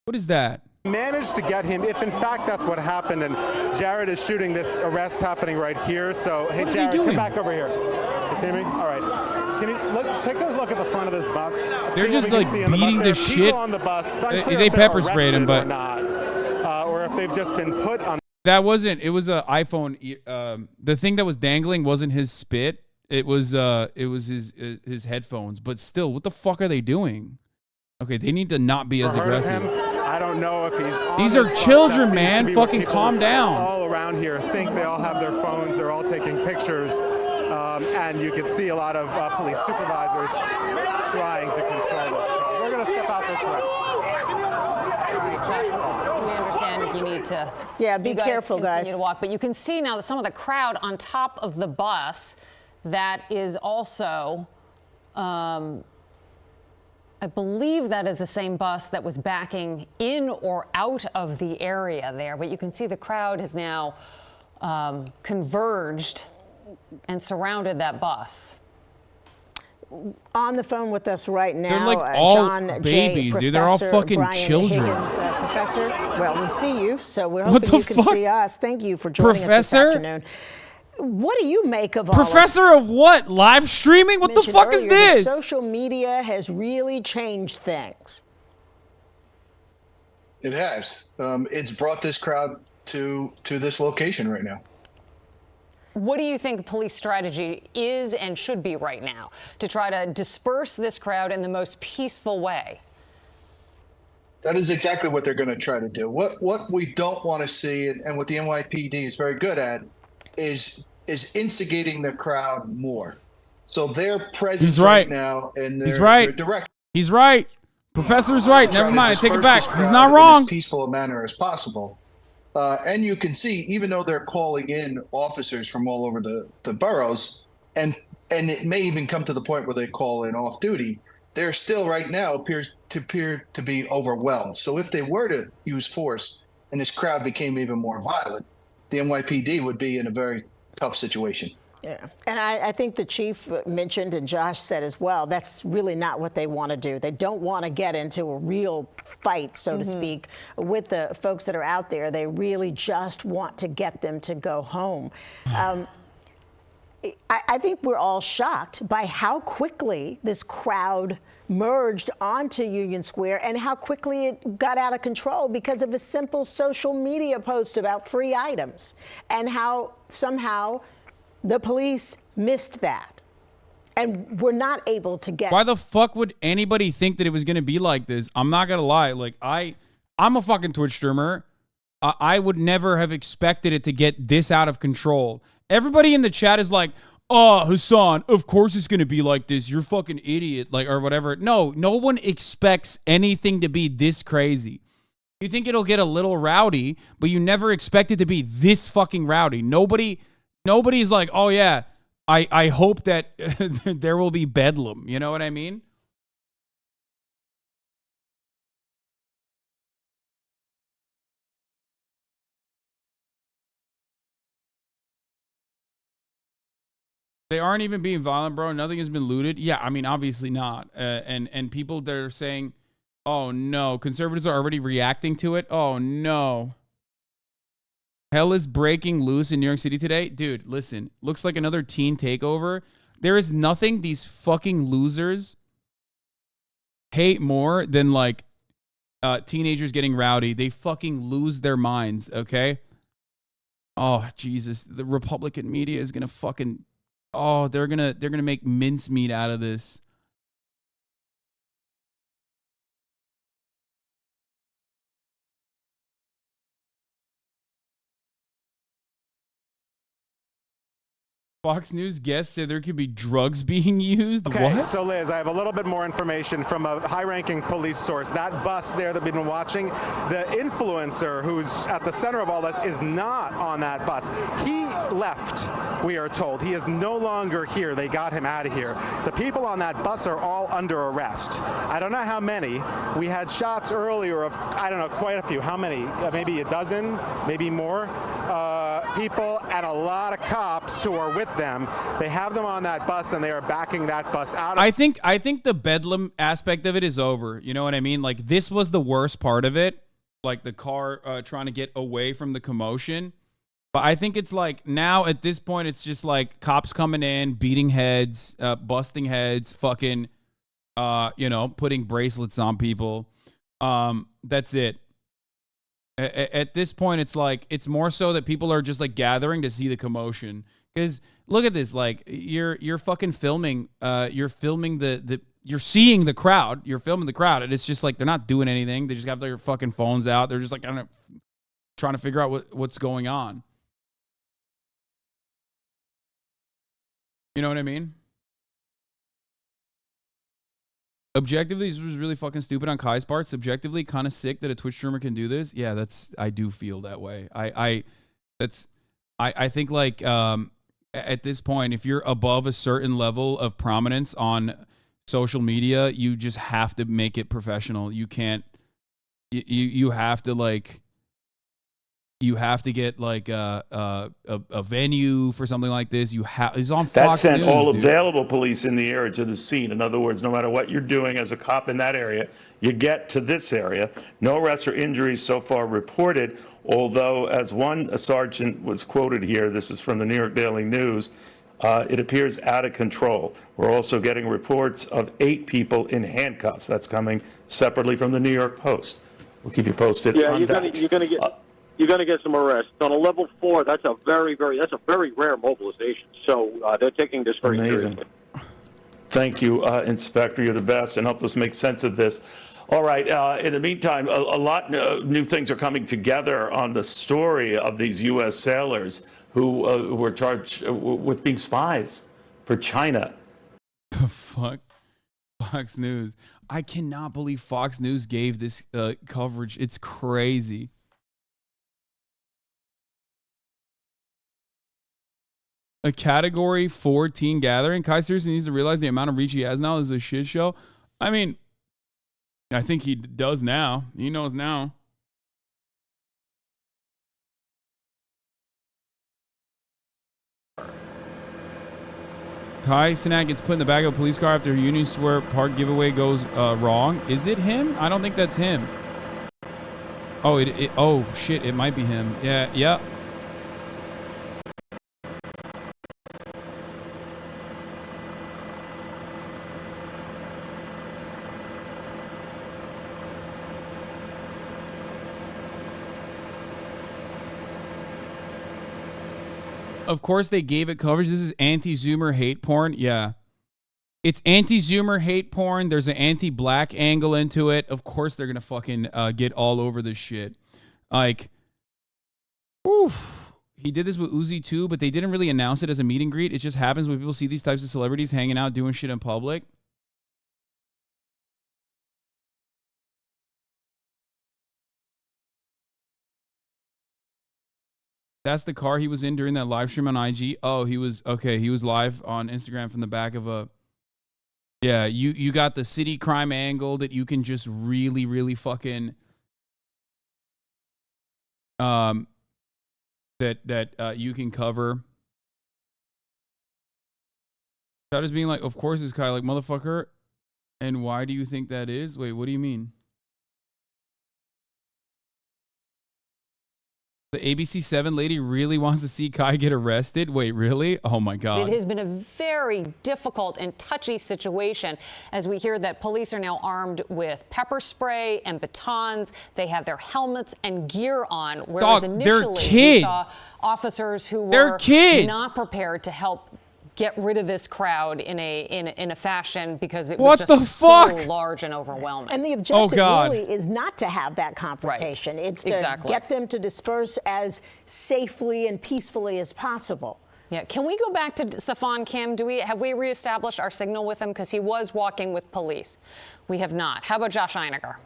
Speaker 1: What is that?
Speaker 14: Managed to get him, if in fact that's what happened, and Jared is shooting this arrest happening right here. So, hey, Jared, come back over here. You see me? All right. Can you take a look at the front of this bus?
Speaker 1: They're just like beating the shit.
Speaker 14: On the bus.
Speaker 1: They pepper sprayed him, but
Speaker 14: or if they've just been put on.
Speaker 1: That wasn't. It was an iPhone. The thing that was dangling wasn't his spit. It was his headphones. But still, what the fuck are they doing? Okay, they need to not be as aggressive.
Speaker 14: I don't know if he's on
Speaker 1: These are
Speaker 14: this bus.
Speaker 1: children, man. Fucking calm down.
Speaker 14: All around here think they all have their phones. They're all taking pictures. And you can see a lot of police supervisors trying to control this. We're going to step out this way.
Speaker 12: We understand if you need to.
Speaker 9: Yeah, be careful, guys.
Speaker 12: Continue to walk, but you can see now that some of the crowd on top of the bus that is also, I believe that is the same bus that was backing in or out of the area there. But you can see the crowd has now converged and surrounded that bus.
Speaker 9: On the phone with us right now,
Speaker 1: They're like all
Speaker 9: John
Speaker 1: babies,
Speaker 9: J.
Speaker 1: dude. They're all
Speaker 9: Professor
Speaker 1: fucking
Speaker 9: Brian
Speaker 1: children.
Speaker 9: Higgins, Professor, well, we see you, so we're
Speaker 1: What
Speaker 9: hoping
Speaker 1: the
Speaker 9: you can
Speaker 1: fuck?
Speaker 9: see us. Thank you for joining us this
Speaker 1: Professor?
Speaker 9: afternoon. What do you make of all
Speaker 1: Professor of what? Live streaming? What the
Speaker 9: mentioned
Speaker 1: fuck is
Speaker 9: earlier that
Speaker 1: this?
Speaker 9: Social media has really changed things.
Speaker 15: It has. It's brought this crowd to this location right now.
Speaker 12: What do you think the police strategy is and should be right now to try to disperse this crowd in the most peaceful way?
Speaker 15: That is exactly what they're going to try to do. What we don't want to see, and what the NYPD is very good at, is instigating the crowd more. So their presence right now and their,
Speaker 1: He's right.
Speaker 15: their direct.
Speaker 1: He's right. Professor's right.
Speaker 15: Try
Speaker 1: Never
Speaker 15: to
Speaker 1: mind. I take it
Speaker 15: disperse
Speaker 1: back.
Speaker 15: this
Speaker 1: He's
Speaker 15: crowd
Speaker 1: not
Speaker 15: in
Speaker 1: wrong.
Speaker 15: as peaceful a manner as possible. And you can see, even though they're calling in officers from all over the boroughs, and it may even come to the point where they call in off duty, they're still right now appear to be overwhelmed. So if they were to use force and this crowd became even more violent, the NYPD would be in a very tough situation.
Speaker 9: Yeah, and I think the chief mentioned, and Josh said as well, that's really not what they want to do. They don't want to get into a real fight, so to speak, with the folks that are out there. They really just want to get them to go home. I think we're all shocked by how quickly this crowd merged onto Union Square and how quickly it got out of control because of a simple social media post about free items, and how somehow the police missed that and were not able to get.
Speaker 1: Why the fuck would anybody think that it was going to be like this? I'm not going to lie. Like, I'm a fucking Twitch streamer. I would never have expected it to get this out of control. Everybody in the chat is like, oh, Hasan, of course it's going to be like this. You're fucking idiot, like, or whatever. No one expects anything to be this crazy. You think it'll get a little rowdy, but you never expect it to be this fucking rowdy. Nobody's like, oh yeah, I hope that there will be bedlam. You know what I mean? They aren't even being violent, bro. Nothing has been looted. Yeah, I mean, obviously not. And people that are saying, oh no, conservatives are already reacting to it. Oh no. Hell is breaking loose in New York City today. Dude, listen, looks like another teen takeover. There is nothing these fucking losers hate more than like teenagers getting rowdy. They fucking lose their minds, okay? Oh, Jesus. The Republican media is going to fucking, oh, they're going to make mincemeat out of this. Fox News guest said there could be drugs being used.
Speaker 14: Okay,
Speaker 1: What?
Speaker 14: so Liz, I have a little bit more information from a high-ranking police source. That bus there that we've been watching, the influencer who's at the center of all this is not on that bus. He left, we are told. He is no longer here. They got him out of here. The people on that bus are all under arrest. I don't know how many. We had shots earlier of, I don't know, quite a few. How many? Maybe a dozen, maybe more people, and a lot of cops who are with them. They have them on that bus, and they are backing that bus out.
Speaker 1: I think the bedlam aspect of it is over. You know what I mean? Like, this was the worst part of it, like the car trying to get away from the commotion. But I think it's like now at this point, it's just like cops coming in, beating heads, busting heads, fucking, putting bracelets on people. That's it. At this point, it's like, it's more so that people are just like gathering to see the commotion. Because look at this, like you're fucking filming, you're filming you're seeing the crowd, you're filming the crowd, and it's just like they're not doing anything. They just got their fucking phones out. They're just like, I don't know, trying to figure out what's going on. You know what I mean? Objectively, this was really fucking stupid on Kai's part. Subjectively, kind of sick that a Twitch streamer can do this. Yeah, I do feel that way. I think like at this point, if you're above a certain level of prominence on social media, you just have to make it professional. You can't. You have to like. You have to get like a venue for something like this. It's on Fox
Speaker 16: That sent
Speaker 1: News,
Speaker 16: all
Speaker 1: dude.
Speaker 16: available police in the area to the scene. In other words, no matter what you're doing as a cop in that area, you get to this area. No arrests or injuries so far reported, although as one sergeant was quoted here, this is from the New York Daily News, it appears out of control. We're also getting reports of 8 people in handcuffs. That's coming separately from the New York Post. We'll keep you posted on that.
Speaker 17: You're going to get some arrests. On a level 4, that's a very rare mobilization. So they're taking this very seriously.
Speaker 16: Thank you, Inspector. You're the best and helped us make sense of this. All right. In the meantime, a lot new things are coming together on the story of these U.S. sailors who were charged with being spies for China.
Speaker 1: The fuck? Fox News. I cannot believe Fox News gave this coverage. It's crazy. A Category 4 teen gathering. Kai seriously needs to realize the amount of reach he has now is a shit show. I mean, I think he does now. He knows now. Kai Cenat gets put in the back of a police car after a Union Square Park giveaway goes wrong. Is it him? I don't think that's him. Oh, oh shit! It might be him. Yeah. Of course they gave it coverage. This is anti-Zoomer hate porn. Yeah. It's anti-Zoomer hate porn. There's an anti-black angle into it. Of course they're going to fucking get all over this shit. Like, oof. He did this with Uzi too, but they didn't really announce it as a meet and greet. It just happens when people see these types of celebrities hanging out, doing shit in public. That's the car he was in during that live stream on IG. Oh, he was live on Instagram from the back of a. Yeah, you got the city crime angle that you can just really, really fucking. That you can cover. That is being like, of course, it's Kai, like, motherfucker. And why do you think that is? Wait, what do you mean? The ABC 7 lady really wants to see Kai get arrested? Wait, really? Oh, my God.
Speaker 12: It has been a very difficult and touchy situation as we hear that police are now armed with pepper spray and batons. They have their helmets and gear on, whereas initially we saw officers who were not prepared to help get rid of this crowd in a fashion because it was just so large and overwhelming.
Speaker 9: And the objective really is not to have that confrontation. Right. It's to get them to disperse as safely and peacefully as possible.
Speaker 12: Yeah, can we go back to Safan Kim? Have we reestablished our signal with him? Because he was walking with police. We have not. How about Josh Einiger?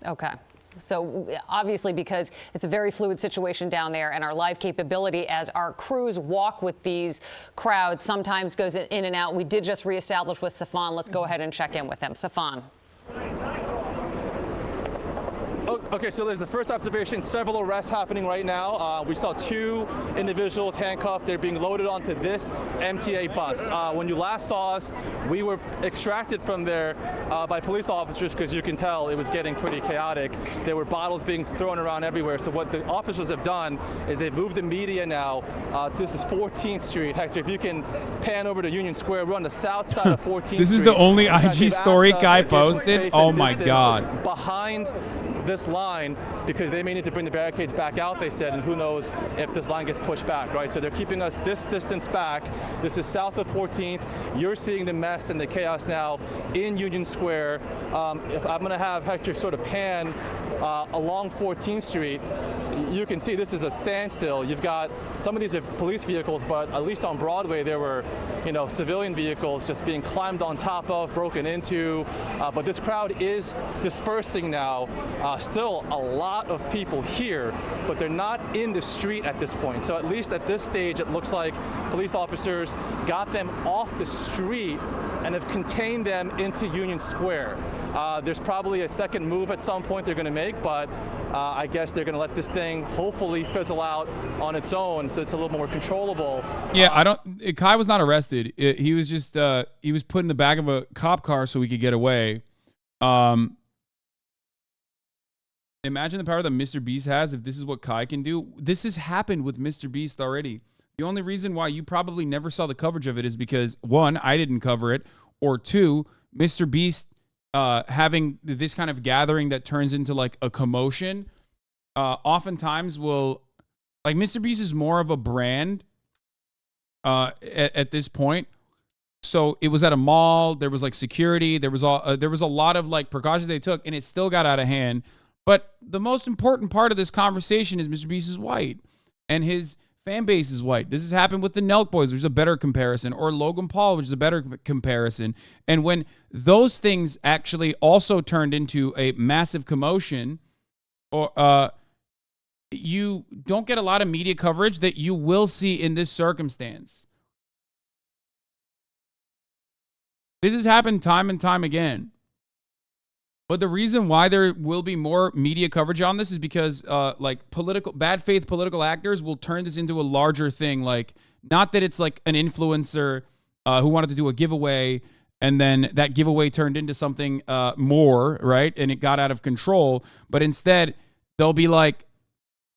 Speaker 12: Okay. So obviously, because it's a very fluid situation down there, and our live capability as our crews walk with these crowds sometimes goes in and out. We did just reestablish with Safan. Let's go ahead and check in with him. Safan.
Speaker 10: Okay, so there's the first observation, several arrests happening right now. We saw 2 individuals handcuffed. They're being loaded onto this MTA bus. When you last saw us, we were extracted from there by police officers because you can tell it was getting pretty chaotic. There were bottles being thrown around everywhere. So what the officers have done is they've moved the media now. This is 14th Street. Hector, if you can pan over to Union Square, we're on the south side of 14th Street.
Speaker 1: This is the only IG story guy posted? Oh my God.
Speaker 10: Behind this line, because they may need to bring the barricades back out, they said, and who knows if this line gets pushed back, right? So they're keeping us this distance back. This is south of 14th. You're seeing the mess and the chaos now in Union Square. If I'm going to have Hector sort of pan along 14th Street, you can see this is a standstill. You've got some of these are police vehicles, but at least on Broadway there were, civilian vehicles just being climbed on top of, broken into. But this crowd is dispersing now. Still a lot of people here, but they're not in the street at this point. So at least at this stage, it looks like police officers got them off the street and have contained them into Union Square. There's probably a second move at some point they're going to make, but I guess they're going to let this thing hopefully fizzle out on its own, so it's a little more controllable.
Speaker 1: Yeah, Kai was not arrested. He was just he was put in the back of a cop car so he could get away. Imagine the power that Mr. Beast has if this is what Kai can do. This has happened with Mr. Beast already. The only reason why you probably never saw the coverage of it is because, 1, I didn't cover it, or 2, Mr. Beast having this kind of gathering that turns into like a commotion oftentimes will, like, Mr. Beast is more of a brand at this point. So it was at a mall. There was like security. There was a lot of like precautions they took, and it still got out of hand. But the most important part of this conversation is Mr. Beast is white, and his fan base is white. This has happened with the Nelk Boys, which is a better comparison, or Logan Paul, which is a better comparison. And when those things actually also turned into a massive commotion, or you don't get a lot of media coverage that you will see in this circumstance. This has happened time and time again. But the reason why there will be more media coverage on this is because like bad faith political actors will turn this into a larger thing. Like, not that it's like an influencer who wanted to do a giveaway, and then that giveaway turned into something more, right? And it got out of control. But instead, they'll be like,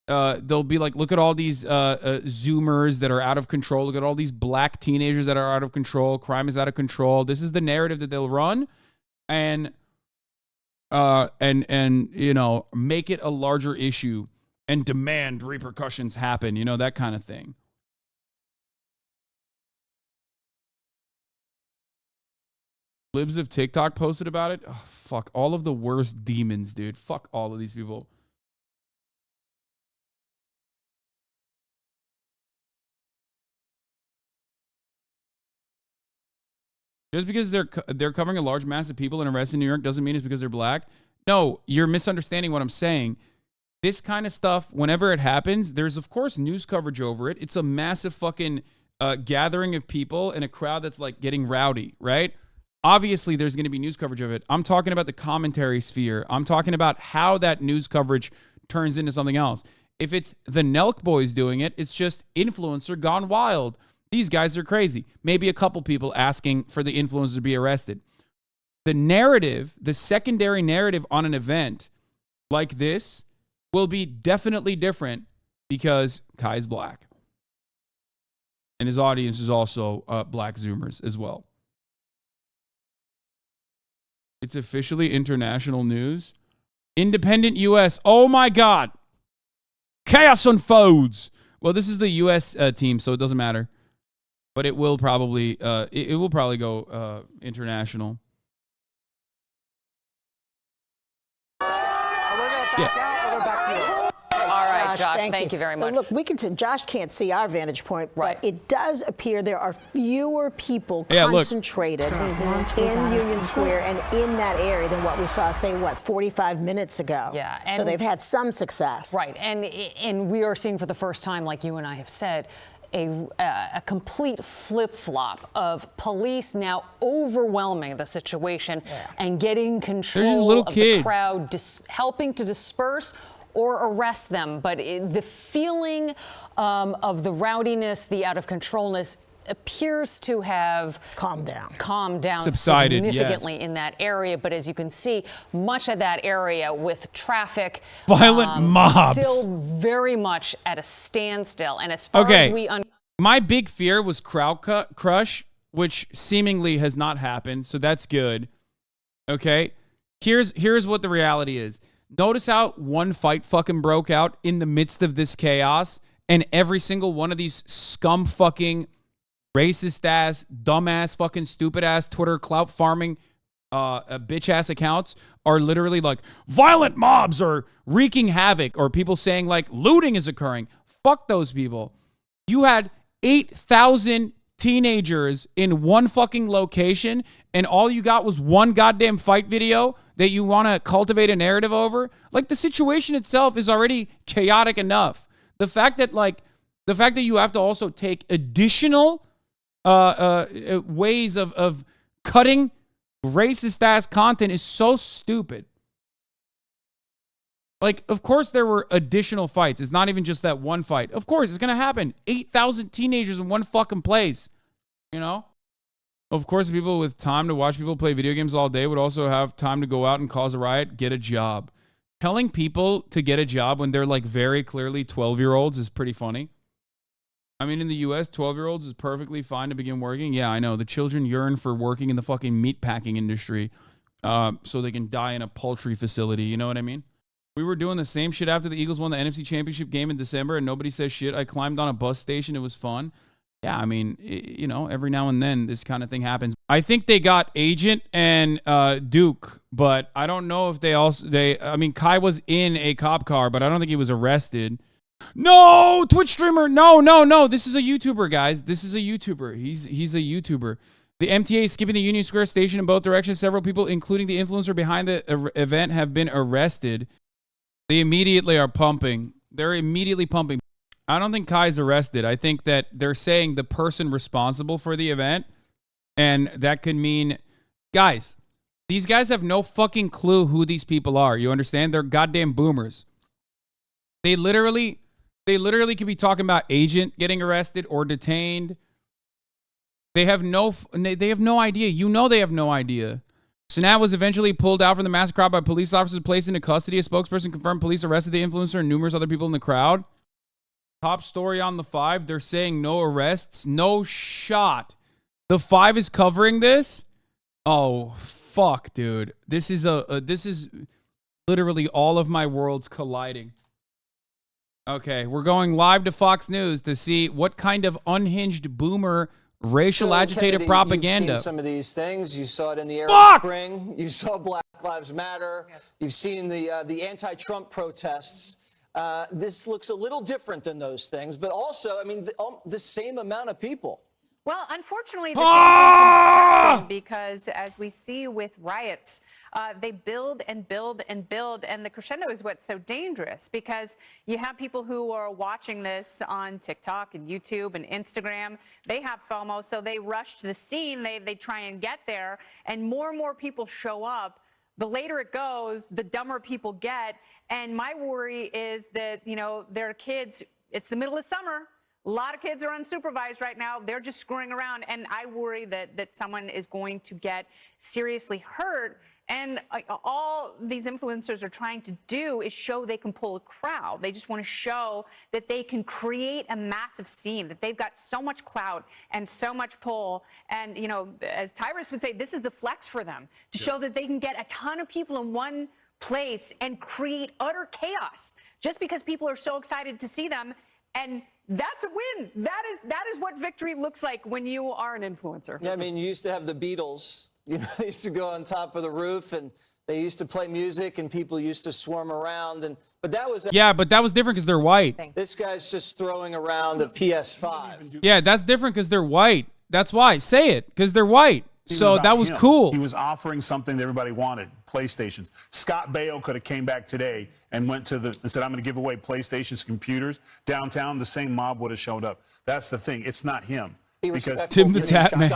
Speaker 1: look at all these Zoomers that are out of control. Look at all these black teenagers that are out of control. Crime is out of control. This is the narrative that they'll run, and make it a larger issue and demand repercussions happen. That kind of thing. Libs of TikTok posted about it. Oh, fuck, all of the worst demons, dude. Fuck all of these people. Just because they're covering a large mass of people and arrested in New York doesn't mean it's because they're black. No, you're misunderstanding what I'm saying. This kind of stuff, whenever it happens, there's of course news coverage over it. It's a massive fucking gathering of people and a crowd that's like getting rowdy, right? Obviously, there's going to be news coverage of it. I'm talking about the commentary sphere. I'm talking about how that news coverage turns into something else. If it's the Nelk Boys doing it, it's just influencer gone wild. These guys are crazy. Maybe a couple people asking for the influencer to be arrested. The narrative, the secondary narrative on an event like this will be definitely different because Kai's black. And his audience is also black Zoomers as well. It's officially international news. Independent U.S. Oh my God. Chaos unfolds. Well, this is the U.S. Team, so it doesn't matter. But it will probably it will probably go international.
Speaker 12: All right, Josh. Thank you very much.
Speaker 9: Look, we can. Josh can't see our vantage point, but it does appear there are fewer people concentrated in Union Square and in that area than what we saw, say, 45 minutes ago.
Speaker 12: Yeah,
Speaker 9: so they've had some success.
Speaker 12: Right, and we are seeing for the first time, like you and I have said, a complete flip-flop of police now overwhelming the situation and getting control of the crowd, helping to disperse or arrest them. But the feeling of the rowdiness, the out-of-controlness appears to have
Speaker 9: calmed down
Speaker 12: subsided significantly in that area. But as you can see, much of that area with traffic,
Speaker 1: violent mobs,
Speaker 12: still very much at a standstill. And as far as we
Speaker 1: my big fear was crowd crush, which seemingly has not happened, so that's good. Okay, here's what the reality is. Notice how one fight fucking broke out in the midst of this chaos, and every single one of these scum fucking racist ass, dumbass, fucking stupid ass Twitter clout farming bitch ass accounts are literally like violent mobs or wreaking havoc, or people saying like looting is occurring. Fuck those people. You had 8,000 teenagers in one fucking location, and all you got was one goddamn fight video that you want to cultivate a narrative over. Like, the situation itself is already chaotic enough. The fact that you have to also take additional ways of cutting racist ass content is so stupid. Like, of course there were additional fights. It's not even just that one fight. Of course, it's going to happen. 8,000 teenagers in one fucking place, you know? Of course, people with time to watch people play video games all day would also have time to go out and cause a riot, get a job. Telling people to get a job when they're like very clearly 12-year-olds is pretty funny. I mean, in the U.S., 12-year-olds is perfectly fine to begin working. Yeah, I know. The children yearn for working in the fucking meatpacking industry so they can die in a poultry facility. You know what I mean? We were doing the same shit after the Eagles won the NFC Championship game in December, and nobody says shit. I climbed on a bus station. It was fun. Yeah, I mean, you know, every now and then this kind of thing happens. I think they got Agent and Duke, but I don't know if I mean, Kai was in a cop car, but I don't think he was arrested. No, Twitch streamer. No. This is a YouTuber, guys. This is a YouTuber. He's a YouTuber. The MTA is skipping the Union Square station in both directions. Several people, including the influencer behind the event, have been arrested. They immediately are pumping. They're immediately pumping. I don't think Kai's arrested. I think that they're saying the person responsible for the event, and that could mean, guys, these guys have no fucking clue who these people are. You understand? They're goddamn boomers. They literally could be talking about Agent getting arrested or detained. They have no idea. You know they have no idea. Cenat was eventually pulled out from the mass crowd by police officers, placed into custody. A spokesperson confirmed police arrested the influencer and numerous other people in the crowd. Top story on the 5. They're saying no arrests. No shot. The 5 is covering this? Oh, fuck, dude. This is literally all of my worlds colliding. Okay, we're going live to Fox News to see what kind of unhinged boomer racial agitated
Speaker 18: Kennedy,
Speaker 1: propaganda.
Speaker 18: You've seen some of these things. You saw it in the Arab Spring. You saw Black Lives Matter. You've seen the anti-Trump protests. This looks a little different than those things, but also, I mean, the same amount of people.
Speaker 19: Well, unfortunately, the same thing, because as we see with riots, they build and build and build, and the crescendo is what's so dangerous, because you have people who are watching this on TikTok and YouTube and Instagram. They have FOMO, so they rush to the scene. They try and get there, and more people show up. The later it goes, the dumber people get. And my worry is that, you know, there are kids. It's the middle of summer. A lot of kids are unsupervised right now. They're just screwing around. And I worry that someone is going to get seriously hurt. And all these influencers are trying to do is show they can pull a crowd. They just want to show that they can create a massive scene, that they've got so much clout and so much pull. And, you know, as Tyrus would say, this is the flex for them, to show that they can get a ton of people in one place and create utter chaos just because people are so excited to see them. And that's a win. That is what victory looks like when you are an influencer.
Speaker 18: Yeah, I mean, you used to have the Beatles. You know, they used to go on top of the roof and They used to play music and people used to swarm around. But that was
Speaker 1: but that was different because they're white.
Speaker 18: This guy's just throwing around a PS5.
Speaker 1: Yeah, that's different because they're white. That's why. Say it, because they're white. So that was cool.
Speaker 20: He was offering something that everybody wanted, PlayStations. Scott Baio could have came back today and went to and said, I'm going to give away PlayStations computers downtown. The same mob would have showed up. That's the thing. It's not him.
Speaker 18: Because
Speaker 1: Tim the Tap Man.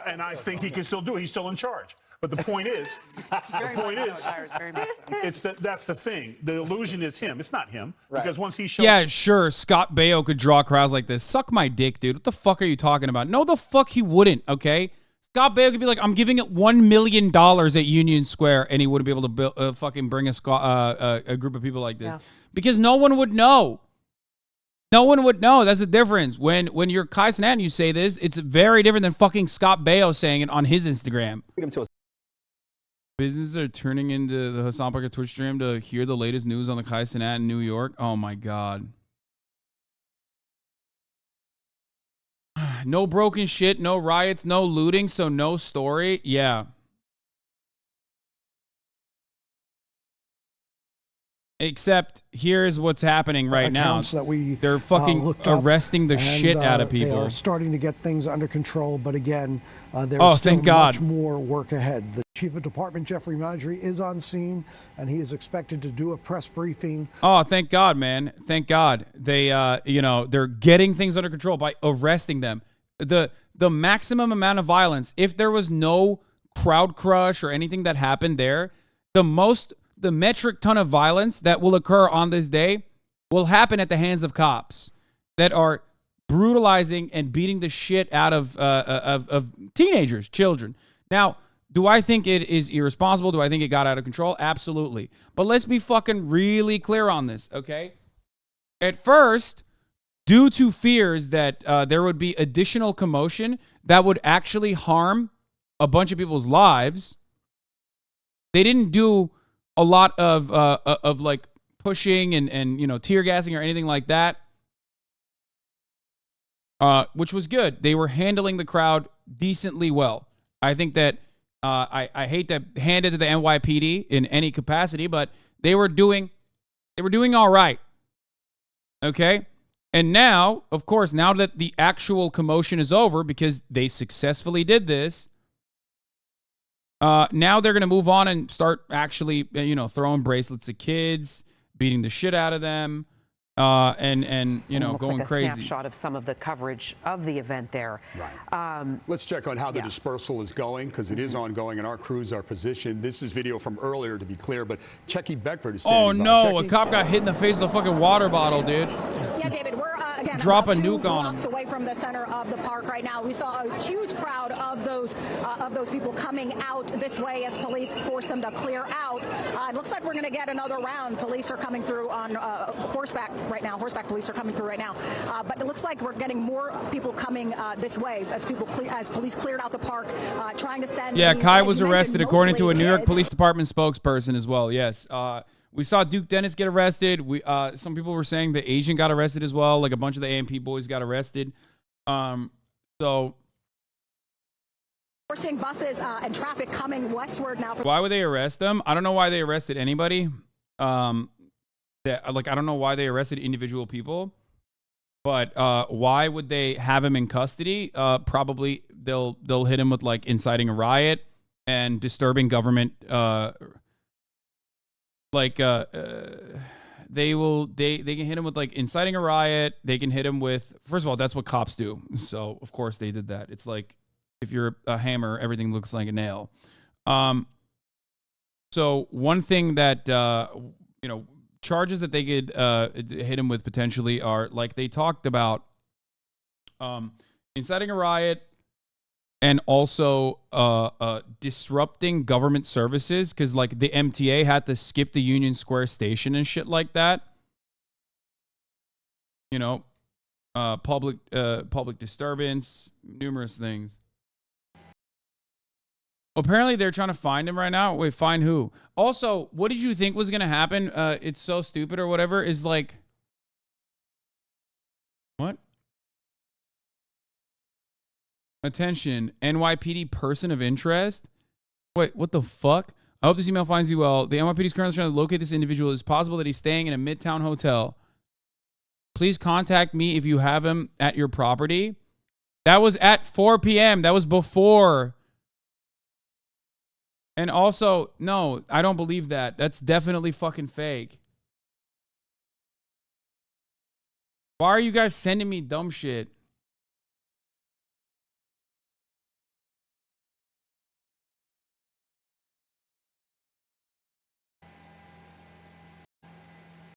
Speaker 20: And I think he can still do it. He's still in charge. But the point is, that's the thing. The illusion is him. It's not him. Right. Because once he shows
Speaker 1: Yeah, sure. Scott Baio could draw crowds like this. Suck my dick, dude. What the fuck are you talking about? No, the fuck he wouldn't, okay? Scott Baio could be like, I'm giving it $1 million at Union Square, and he wouldn't be able to fucking bring a group of people like this. Yeah. Because no one would know. No one would know. That's the difference. When you're Kai Cenat and you say this, it's very different than fucking Scott Baio saying it on his Instagram. Businesses are turning into the Hasan Piker Twitch stream to hear the latest news on the Kai Cenat in New York. Oh my God. No broken shit, no riots, no looting, so no story. Yeah. Except here's what's happening right now.
Speaker 21: That
Speaker 1: they're fucking arresting the shit out of people.
Speaker 21: They are starting to get things under control, but again, there's still
Speaker 1: thank God.
Speaker 21: much more work ahead. The Chief of Department, Jeffrey Maddrey, is on scene, and he is expected to do a press briefing.
Speaker 1: Oh, thank God, man. Thank God. They, they're getting things under control by arresting them. The maximum amount of violence, if there was no crowd crush or anything that happened there, the metric ton of violence that will occur on this day will happen at the hands of cops that are brutalizing and beating the shit out of teenagers, children. Now, do I think it is irresponsible? Do I think it got out of control? Absolutely. But let's be fucking really clear on this, okay? At first, due to fears that there would be additional commotion that would actually harm a bunch of people's lives, they didn't do a lot of like pushing and tear gassing or anything like that, which was good. They were handling the crowd decently well. I think that I hate to hand it to the NYPD in any capacity, but they were doing all right. Okay? And now, of course, now that the actual commotion is over because they successfully did this, now they're going to move on and start actually, throwing bracelets at kids, beating the shit out of them, and going
Speaker 22: like a
Speaker 1: crazy.
Speaker 22: Snapshot of some of the coverage of the event there.
Speaker 23: Right. Let's check on how the dispersal is going, because it is ongoing, and our crews are positioned. This is video from earlier, to be clear, but Checky Beckford is standing by.
Speaker 1: No,
Speaker 23: Checky?
Speaker 1: a cop got hit in the face with a fucking water bottle, dude.
Speaker 24: Yeah, David, we're again
Speaker 1: Drop
Speaker 24: about
Speaker 1: a
Speaker 24: 2
Speaker 1: nuke on
Speaker 24: blocks
Speaker 1: him.
Speaker 24: away from the center of the park right now. We saw a huge crowd of those people coming out this way as police force them to clear out. It looks like we're going to get another round. Police are coming through on horseback right now. Horseback police are coming through right now. But it looks like we're getting more people coming this way as police cleared out the park, trying to send.
Speaker 1: Yeah,
Speaker 24: these,
Speaker 1: Kai
Speaker 24: as
Speaker 1: was
Speaker 24: you
Speaker 1: arrested
Speaker 24: mentioned,
Speaker 1: according to a
Speaker 24: mostly
Speaker 1: New York
Speaker 24: kids.
Speaker 1: Police Department spokesperson as well. Yes. We saw Duke Dennis get arrested. Some people were saying the agent got arrested as well. Like a bunch of the AMP boys got arrested. So
Speaker 24: We're seeing buses and traffic coming westward now.
Speaker 1: why would they arrest them? I don't know why they arrested anybody. I don't know why they arrested individual people. But why would they have him in custody? Probably they'll hit him with like inciting a riot and disturbing government. They can hit him with like inciting a riot. They can hit him with, first of all, that's what cops do. So of course they did that. It's like if you're a hammer, everything looks like a nail. So one thing that charges that they could hit him with potentially are, like they talked about, inciting a riot and also disrupting government services, because like the MTA had to skip the Union Square station and shit like that. Public disturbance, numerous things. Apparently, they're trying to find him right now. Wait, find who? Also, what did you think was going to happen? It's so stupid or whatever. Is like, what? Attention, NYPD person of interest. Wait, what the fuck? I hope this email finds you well. The NYPD is currently trying to locate this individual. It's possible that he's staying in a Midtown hotel. Please contact me if you have him at your property. That was at 4 p.m. That was before. And also, no, I don't believe that. That's definitely fucking fake. Why are you guys sending me dumb shit?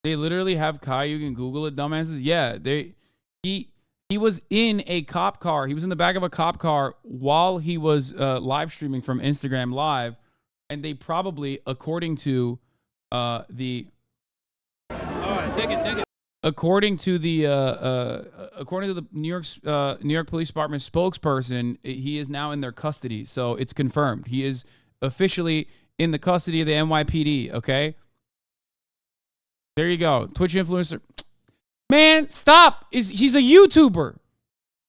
Speaker 1: They literally have Kai. You can Google it, dumbasses. Yeah, he was in a cop car. He was in the back of a cop car while he was live streaming from Instagram Live, and they probably, according to the New York Police Department spokesperson, he is now in their custody. So it's confirmed. He is officially in the custody of the NYPD. Okay. There you go. Twitch influencer. Man, stop. He's a YouTuber.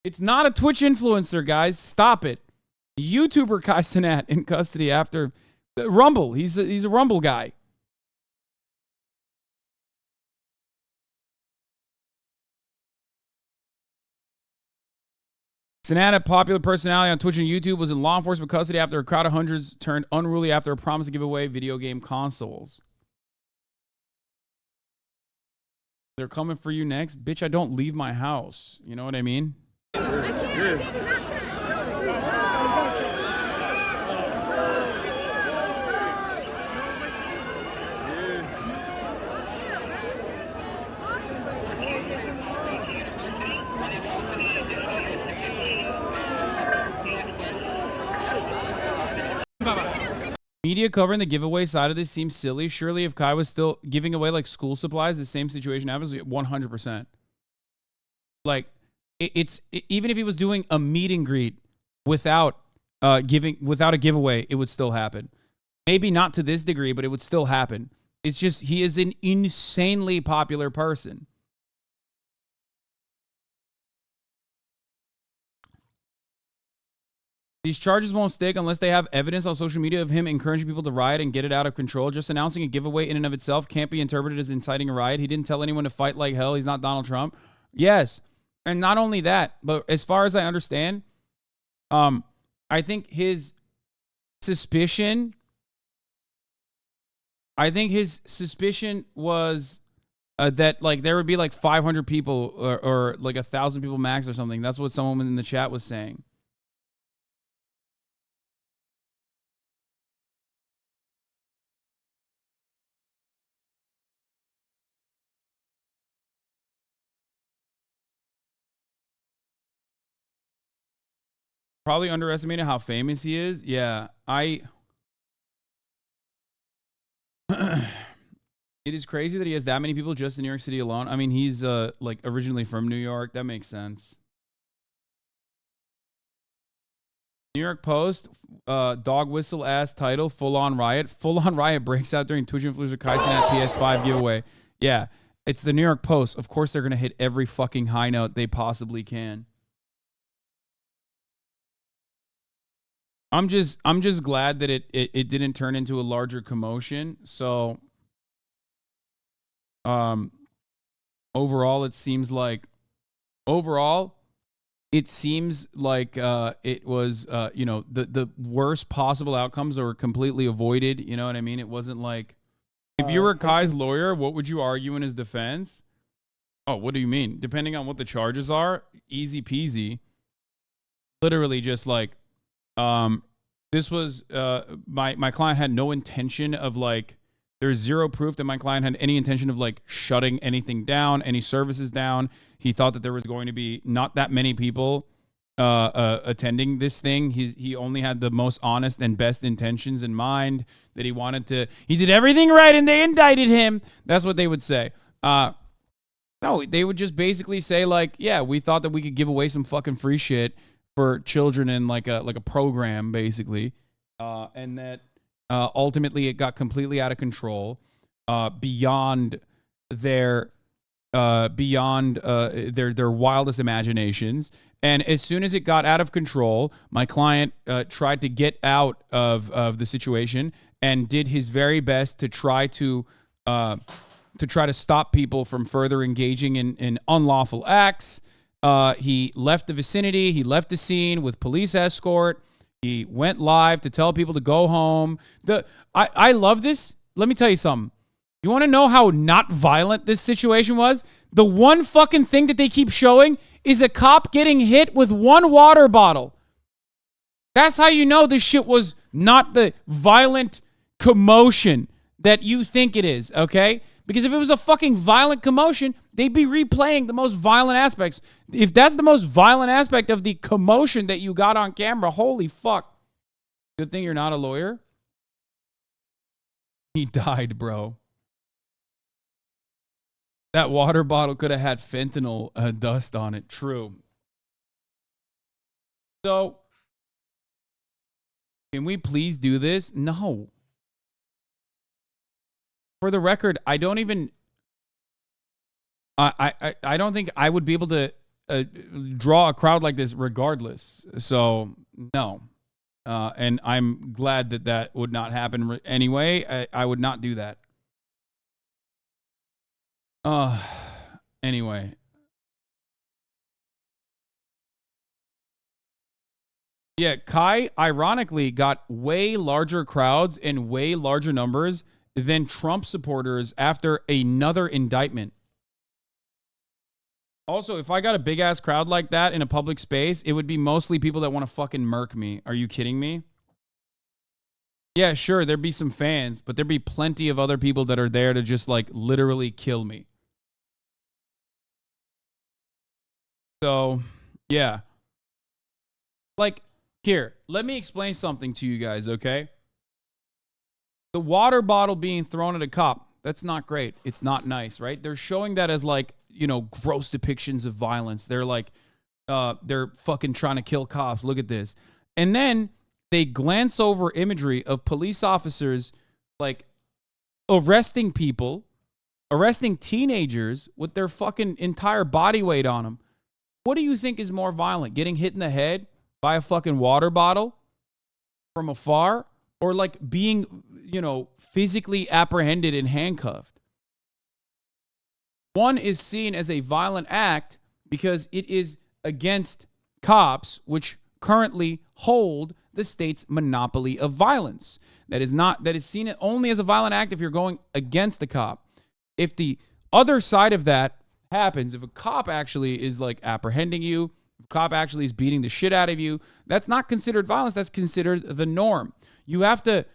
Speaker 1: It's not a Twitch influencer, guys. Stop it. YouTuber Kai Cenat in custody after Rumble. He's a Rumble guy. Cenat, a popular personality on Twitch and YouTube, was in law enforcement custody after a crowd of hundreds turned unruly after a promise to give away video game consoles. They're coming for you next. Bitch, I don't leave my house. You know what I mean? Media covering the giveaway side of this seems silly. Surely if Kai was still giving away like school supplies, the same situation happens 100%. Like it's even if he was doing a meet and greet without a giveaway, it would still happen. Maybe not to this degree, but it would still happen. It's just he is an insanely popular person. These charges won't stick unless they have evidence on social media of him encouraging people to riot and get it out of control. Just announcing a giveaway in and of itself can't be interpreted as inciting a riot. He didn't tell anyone to fight like hell. He's not Donald Trump. Yes. And not only that, but as far as I understand, I think his suspicion was that like there would be like 500 people or like 1,000 people max or something. That's what someone in the chat was saying. Probably underestimated how famous he is. Yeah, it is crazy that he has that many people just in New York City alone. I mean, he's like originally from New York. That makes sense. New York Post, dog whistle ass title, full on riot. Full on riot breaks out during Twitch influencer Kai Cenat PS5 giveaway. Yeah, it's the New York Post. Of course, they're gonna hit every fucking high note they possibly can. I'm just glad that it didn't turn into a larger commotion. So overall it seems like it was you know, the worst possible outcomes are completely avoided, you know what I mean? It wasn't like if you were Kai's lawyer, what would you argue in his defense? Oh, what do you mean? Depending on what the charges are, easy peasy. Literally just like this was my client had no intention of like, there's zero proof that my client had any intention of like shutting anything down, any services down. He thought that there was going to be not that many people attending this thing. He only had the most honest and best intentions in mind, that he did everything right and they indicted him. That's what they would say. No, they would just basically say like, yeah, we thought that we could give away some fucking free shit for children in like a program basically, and that ultimately it got completely out of control, beyond their wildest imaginations. And as soon as it got out of control, my client tried to get out of the situation and did his very best to try to stop people from further engaging in unlawful acts. He left the vicinity. He left the scene with police escort. He went live to tell people to go home. I love this. Let me tell you something. You want to know how not violent this situation was? The one fucking thing that they keep showing is a cop getting hit with one water bottle. That's how you know this shit was not the violent commotion that you think it is, okay? Because if it was a fucking violent commotion, they'd be replaying the most violent aspects. If that's the most violent aspect of the commotion that you got on camera, holy fuck. Good thing you're not a lawyer. He died, bro. That water bottle could have had fentanyl dust on it. True. So, can we please do this? No. For the record, I don't even... I don't think I would be able to draw a crowd like this regardless. So, no. And I'm glad that that would not happen anyway. I would not do that. Anyway. Yeah, Kai ironically got way larger crowds and way larger numbers than Trump supporters after another indictment. Also, if I got a big ass crowd like that in a public space, it would be mostly people that want to fucking murk me. Are you kidding me? Yeah, sure, there'd be some fans, but there'd be plenty of other people that are there to just like literally kill me. So, yeah. Like, here, let me explain something to you guys, okay? The water bottle being thrown at a cop, that's not great. It's not nice, right? They're showing that as like, you know, gross depictions of violence. They're like, they're fucking trying to kill cops. Look at this. And then they glance over imagery of police officers like arresting people, arresting teenagers with their fucking entire body weight on them. What do you think is more violent? Getting hit in the head by a fucking water bottle from afar, or like being, you know, physically apprehended and handcuffed? One is seen as a violent act because it is against cops, which currently hold the state's monopoly of violence. That is seen only as a violent act if you're going against the cop. If the other side of that happens, if a cop actually is like apprehending you, if a cop actually is beating the shit out of you, that's not considered violence. That's considered the norm. You have to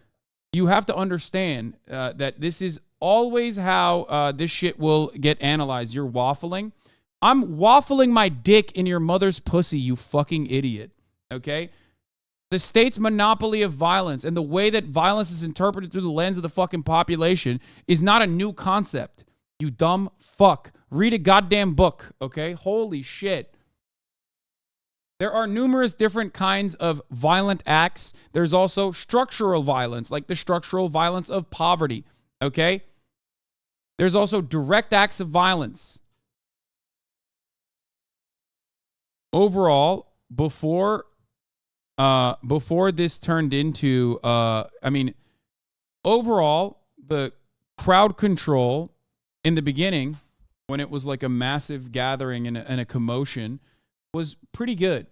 Speaker 1: understand that this is always how this shit will get analyzed. You're waffling. I'm waffling my dick in your mother's pussy, you fucking idiot. Okay? The state's monopoly of violence and the way that violence is interpreted through the lens of the fucking population is not a new concept. You dumb fuck. Read a goddamn book, okay? Holy shit. There are numerous different kinds of violent acts. There's also structural violence, like the structural violence of poverty, okay? There's also direct acts of violence. Overall, before this turned into, overall, the crowd control in the beginning, when it was like a massive gathering and a commotion, was pretty good.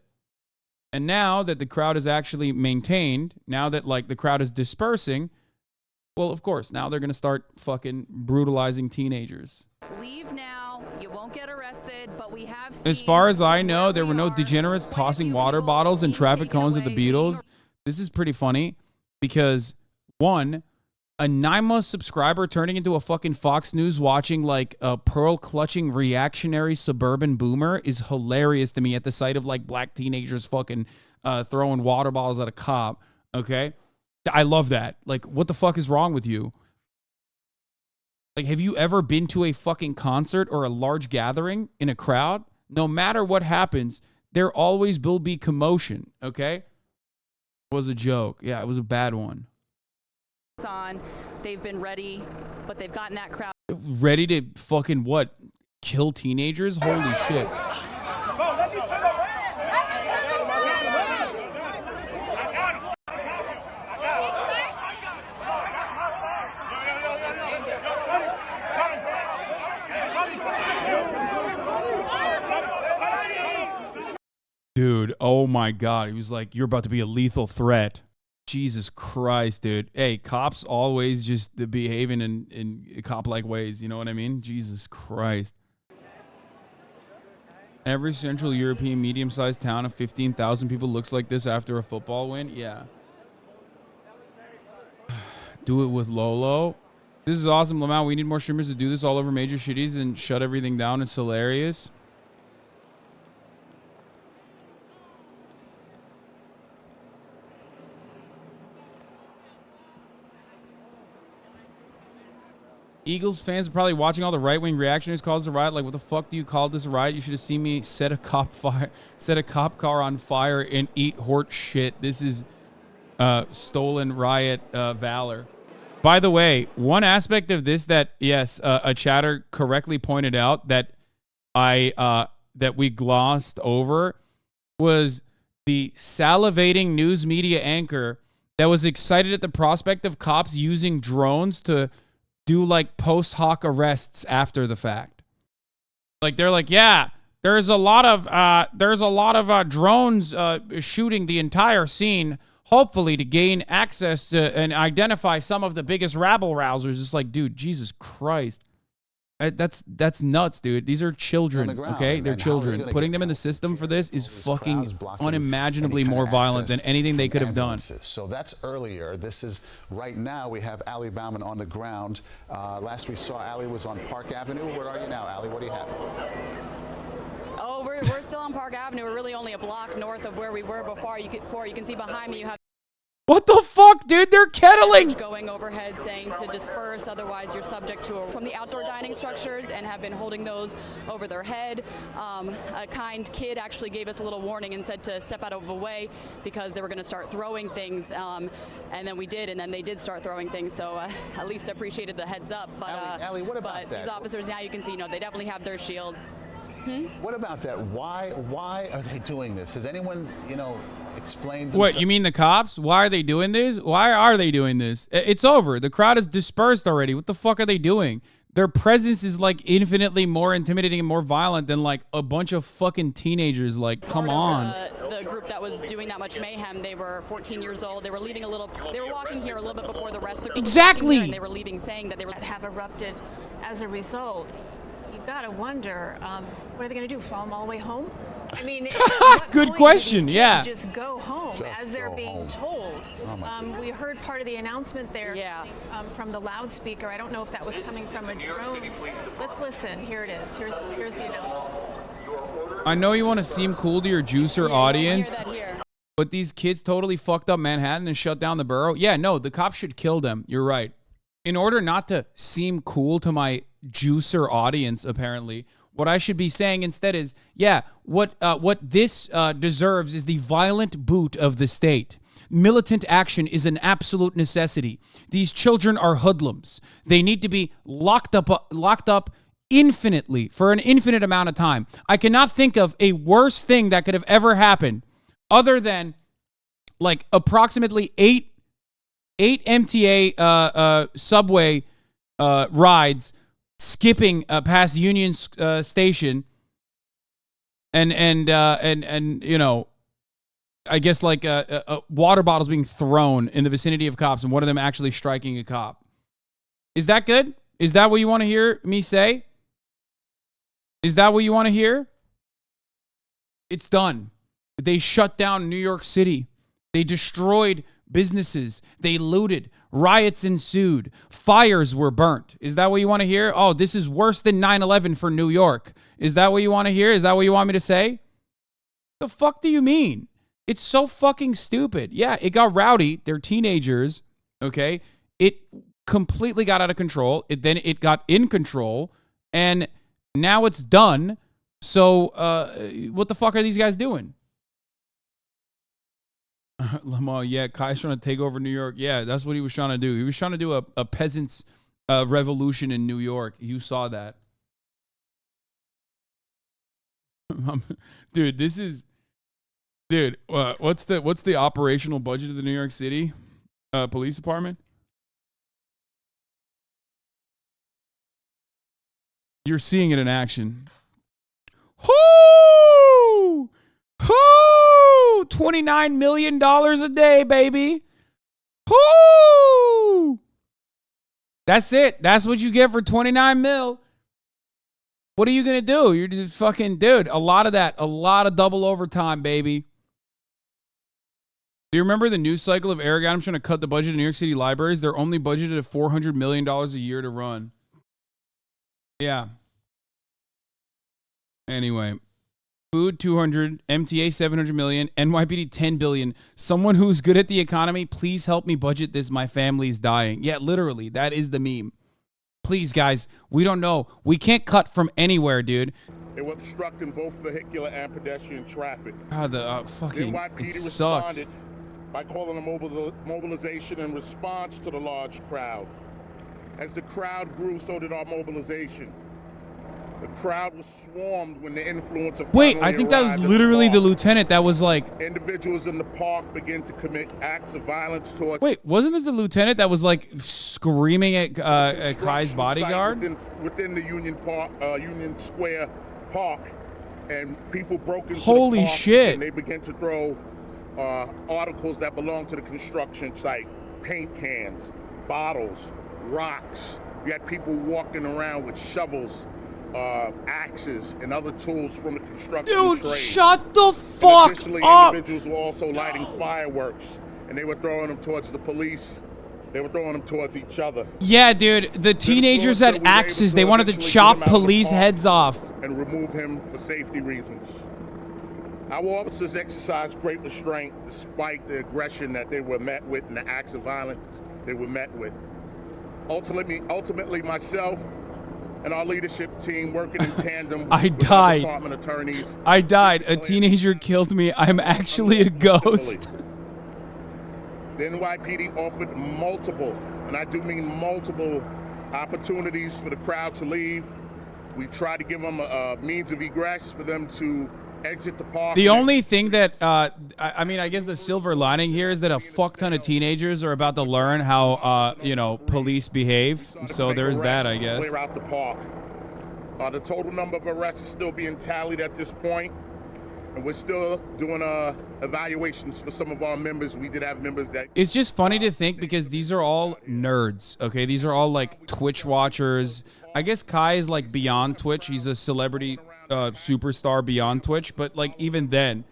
Speaker 1: And now that the crowd is actually maintained, now that like the crowd is dispersing, well, of course, now they're going to start fucking brutalizing teenagers.
Speaker 3: Leave now. You won't get arrested, but we have seen...
Speaker 1: As far as I know, there were no degenerates tossing water bottles and traffic cones at the Beatles. This is pretty funny because, one, a 9-month subscriber turning into a fucking Fox News watching like a pearl-clutching reactionary suburban boomer is hilarious to me at the sight of like black teenagers fucking throwing water bottles at a cop, okay? I love that. Like, what the fuck is wrong with you? Like, have you ever been to a fucking concert or a large gathering in a crowd? No matter what happens, there always will be commotion, okay? It was a joke. Yeah, it was a bad one.
Speaker 3: On. They've been ready, but they've gotten that crowd.
Speaker 1: Ready to fucking what? Kill teenagers? Holy shit. Dude, oh my God. He was like, you're about to be a lethal threat. Jesus Christ, dude. Hey, cops always just behaving in cop-like ways. You know what I mean? Jesus Christ. Every Central European medium-sized town of 15,000 people looks like this after a football win? Yeah. Do it with Lolo. This is awesome, Lamau. We need more streamers to do this all over major cities and shut everything down. It's hilarious. Eagles fans are probably watching all the right-wing reactionaries call this a riot. Like, what the fuck do you call this a riot? You should have seen me set a cop car on fire and eat hort shit. This is stolen riot valor. By the way, one aspect of this that, yes, a chatter correctly pointed out that that we glossed over was the salivating news media anchor that was excited at the prospect of cops using drones to do like post hoc arrests after the fact. Like they're like, yeah, there's a lot of drones shooting the entire scene, hopefully to gain access to and identify some of the biggest rabble rousers. It's like, dude, Jesus Christ. That's nuts, dude. These are children, okay? They're children. Putting them in the system for this is fucking unimaginably more violent than anything they could have done.
Speaker 2: So that's earlier. This is right now. We have Ali Bauman on the ground. Last we saw, Ali was on Park Avenue. Where are you now, Ali? What do you have?
Speaker 3: Oh, we're still on Park Avenue. We're really only a block north of where we were before. You can see behind me you have
Speaker 1: What the fuck, dude? They're kettling.
Speaker 3: Going overhead saying to disperse, otherwise you're subject to from the outdoor dining structures, and have been holding those over their head. A kind kid actually gave us a little warning and said to step out of the way because they were going to start throwing things, and then we did, and then they did start throwing things. So at least appreciated the heads up. But
Speaker 2: Ali, what about that?
Speaker 3: These officers now you can see, they definitely have their shields.
Speaker 2: What about that? Why are they doing this? Has anyone, explained?
Speaker 1: What, you mean the cops? Why are they doing this? Why are they doing this? It's over. The crowd is dispersed already. What the fuck are they doing? Their presence is like infinitely more intimidating and more violent than like a bunch of fucking teenagers. Like, come on.
Speaker 3: The group that was doing that much mayhem, they were 14 years old. They were walking here a little bit before the rest of the group.
Speaker 1: Exactly.
Speaker 3: And they were leaving saying that they were
Speaker 6: have erupted as a result. You gotta wonder, what are they gonna do? Follow them all the way home? I mean,
Speaker 1: good question. Yeah.
Speaker 6: Just go home as they're being told. We heard part of the announcement there from the loudspeaker. I don't know if that was coming from a drone. Let's listen. Here it is. Here's the announcement.
Speaker 1: I know you want to seem cool to your juicer audience, but these kids totally fucked up Manhattan and shut down the borough. Yeah, no, the cops should kill them. You're right. In order not to seem cool to my juicer audience, apparently, what I should be saying instead is, what this deserves is the violent boot of the state. Militant action is an absolute necessity. These children are hoodlums. They need to be locked up infinitely for an infinite amount of time. I cannot think of a worse thing that could have ever happened other than like approximately eight MTA subway rides skipping past Union Station, and I guess like water bottles being thrown in the vicinity of cops, and one of them actually striking a cop. Is that good? Is that what you want to hear me say? Is that what you want to hear? It's done. They shut down New York City. They destroyed businesses. They looted. Riots ensued. Fires were burnt. Is that what you want to hear? Oh, this is worse than 9/11 for New York. Is that what you want to hear? Is that what you want me to say? The fuck do you mean? It's so fucking stupid. Yeah, it got rowdy. They're teenagers. Okay. It completely got out of control. Then it got in control. And now it's done. So what the fuck are these guys doing? Lamar, yeah, Kai's trying to take over New York. Yeah, that's what he was trying to do. He was trying to do a peasants' revolution in New York. You saw that. Dude, this is... Dude, what's the operational budget of the New York City police department? You're seeing it in action. Whoo! Whoo! Woo! $29 million a day, baby. Woo! That's it. That's what you get for 29 mil. What are you going to do? You're just fucking, dude, a lot of that. A lot of double overtime, baby. Do you remember the news cycle of Eric Adams trying to cut the budget of New York City libraries? They're only budgeted at $400 million a year to run. Yeah. Anyway. Food, 200. MTA, 700 million. NYPD, 10 billion. Someone who's good at the economy, please help me budget this. My family's dying. Yeah, literally. That is the meme. Please, guys. We don't know. We can't cut from anywhere, dude.
Speaker 5: They were obstructing both vehicular and pedestrian traffic.
Speaker 1: God, the fucking,
Speaker 5: NYPD
Speaker 1: it sucks.
Speaker 5: responded by calling a mobilization in response to the large crowd. As the crowd grew, so did our mobilization. The crowd was swarmed when the influence of
Speaker 1: Wait, I think that was literally the lieutenant that was like...
Speaker 5: Individuals in the park began to commit acts of violence towards...
Speaker 1: Wait, wasn't this the lieutenant that was like screaming at Kai's bodyguard?
Speaker 5: Within the Union Square Park, and people broke into
Speaker 1: Holy
Speaker 5: the park,
Speaker 1: shit.
Speaker 5: and they began to throw articles that belonged to the construction site, paint cans, bottles, rocks. You had people walking around with shovels, axes, and other tools from the construction
Speaker 1: Dude,
Speaker 5: trade.
Speaker 1: shut the fuck up!
Speaker 5: Individuals were also lighting fireworks, and they were throwing them towards the police. They were throwing them towards each other.
Speaker 1: Yeah, dude, the teenagers had axes. They wanted to chop police heads off.
Speaker 5: And remove him for safety reasons. Our officers exercised great restraint despite the aggression that they were met with and the acts of violence they were met with. Ultimately myself and our leadership team working in tandem with
Speaker 1: died.
Speaker 5: department attorneys.
Speaker 1: I died. A teenager killed me. I'm actually a ghost.
Speaker 5: The NYPD offered multiple, and I do mean multiple, opportunities for the crowd to leave. We tried to give them a means of egress for them to exit the park.
Speaker 1: The only thing that, I mean, I guess the silver lining here is that a fuck ton of teenagers are about to learn how, you know, police behave. So there's that, I guess.
Speaker 5: Clear out the park. The total number of arrests is still being tallied at this point, and we're still doing evaluations for some of our members. We did have members that...
Speaker 1: It's just funny to think because these are all nerds, okay? These are all, like, Twitch watchers. I guess Kai is, like, beyond Twitch. He's a celebrity superstar beyond Twitch, but, like, even then,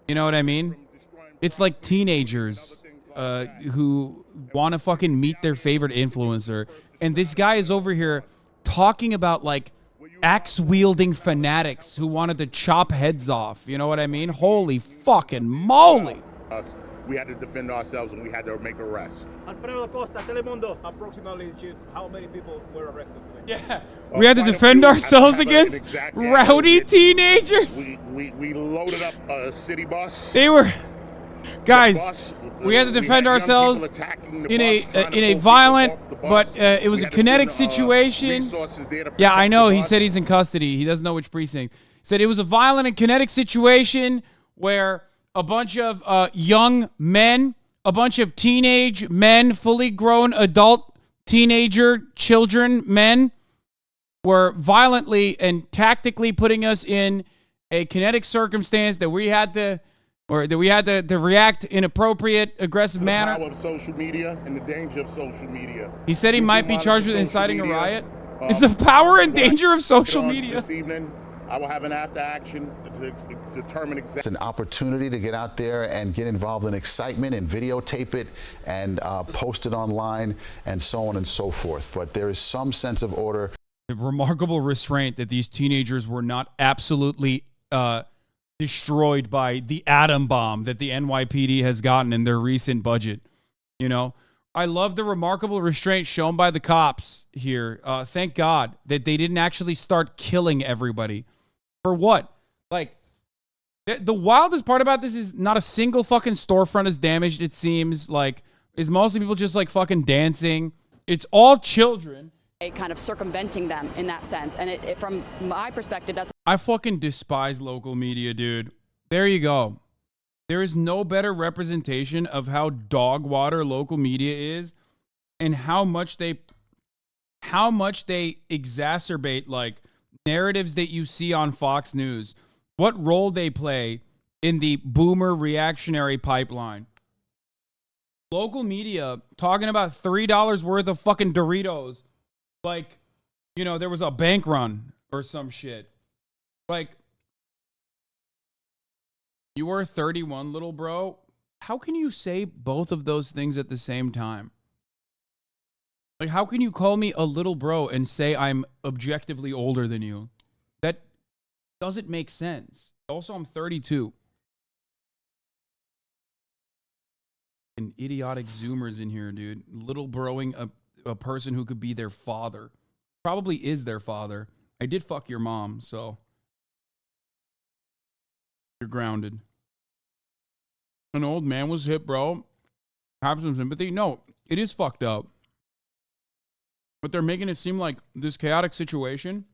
Speaker 1: you know what I mean? It's like teenagers who want to fucking meet their favorite influencer, and this guy is over here talking about, like, axe-wielding fanatics who wanted to chop heads off. You know what I mean? Holy fucking moly!
Speaker 5: We had to defend ourselves and we had to make arrests.
Speaker 7: Alfredo Costa, Telemundo, approximately, Chief, how many people were arrested today?
Speaker 1: Yeah. We had to defend ourselves against rowdy teenagers.
Speaker 5: We loaded up a city bus.
Speaker 1: They were... Guys, we had to defend ourselves in a violent, but it was a kinetic situation. Yeah, I know. He said he's in custody. He doesn't know which precinct. He said it was a violent and kinetic situation where a bunch of young men, a bunch of teenage men, fully grown adult teenager children men were violently and tactically putting us in a kinetic circumstance that we had to... Or that we had to react in appropriate, aggressive manner.
Speaker 5: The power of social media and the danger of social media.
Speaker 1: He said he might be charged with inciting a riot. It's the power and danger of social media.
Speaker 5: This evening, I will have an after action to determine exactly.
Speaker 2: It's an opportunity to get out there and get involved in excitement and videotape it and post it online and so on and so forth. But there is some sense of order.
Speaker 1: The remarkable restraint that these teenagers were not absolutely destroyed by the atom bomb that the NYPD has gotten in their recent budget. You know, I love the remarkable restraint shown by the cops here. Thank God that they didn't actually start killing everybody. For what? Like, the wildest part about this is not a single fucking storefront is damaged, it seems. Like, is mostly people just like fucking dancing. It's all children.
Speaker 3: Kind of circumventing them in that sense. And from my perspective, that's...
Speaker 1: I fucking despise local media, dude. There you go. There is no better representation of how dog water local media is and how much they exacerbate like narratives that you see on Fox News. What role they play in the boomer reactionary pipeline. Local media talking about $3 worth of fucking Doritos. Like, you know, there was a bank run or some shit. Like, you are 31, little bro. How can you say both of those things at the same time? Like, how can you call me a little bro and say I'm objectively older than you? That doesn't make sense. Also, I'm 32. And idiotic Zoomers in here, dude. Little broing a person who could be their father. Probably is their father. I did fuck your mom, so you're grounded. An old man was hit, bro. Have some sympathy. No, it is fucked up. But they're making it seem like this chaotic situation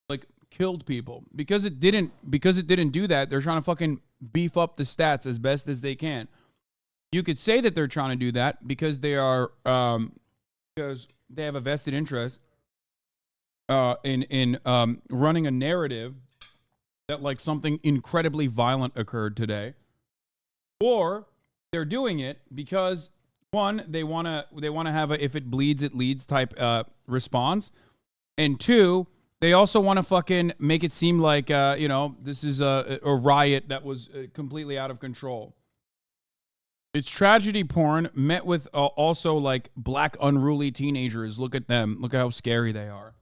Speaker 1: like killed people. Because it didn't do that, they're trying to fucking beef up the stats as best as they can. You could say that they're trying to do that because they are because they have a vested interest in running a narrative that like something incredibly violent occurred today. Or they're doing it because one, they want to have a if it bleeds it leads type response, and two, they also want to fucking make it seem like you know, this is a riot that was completely out of control. It's tragedy porn met with also like black unruly teenagers. Look at them. Look at how scary they are.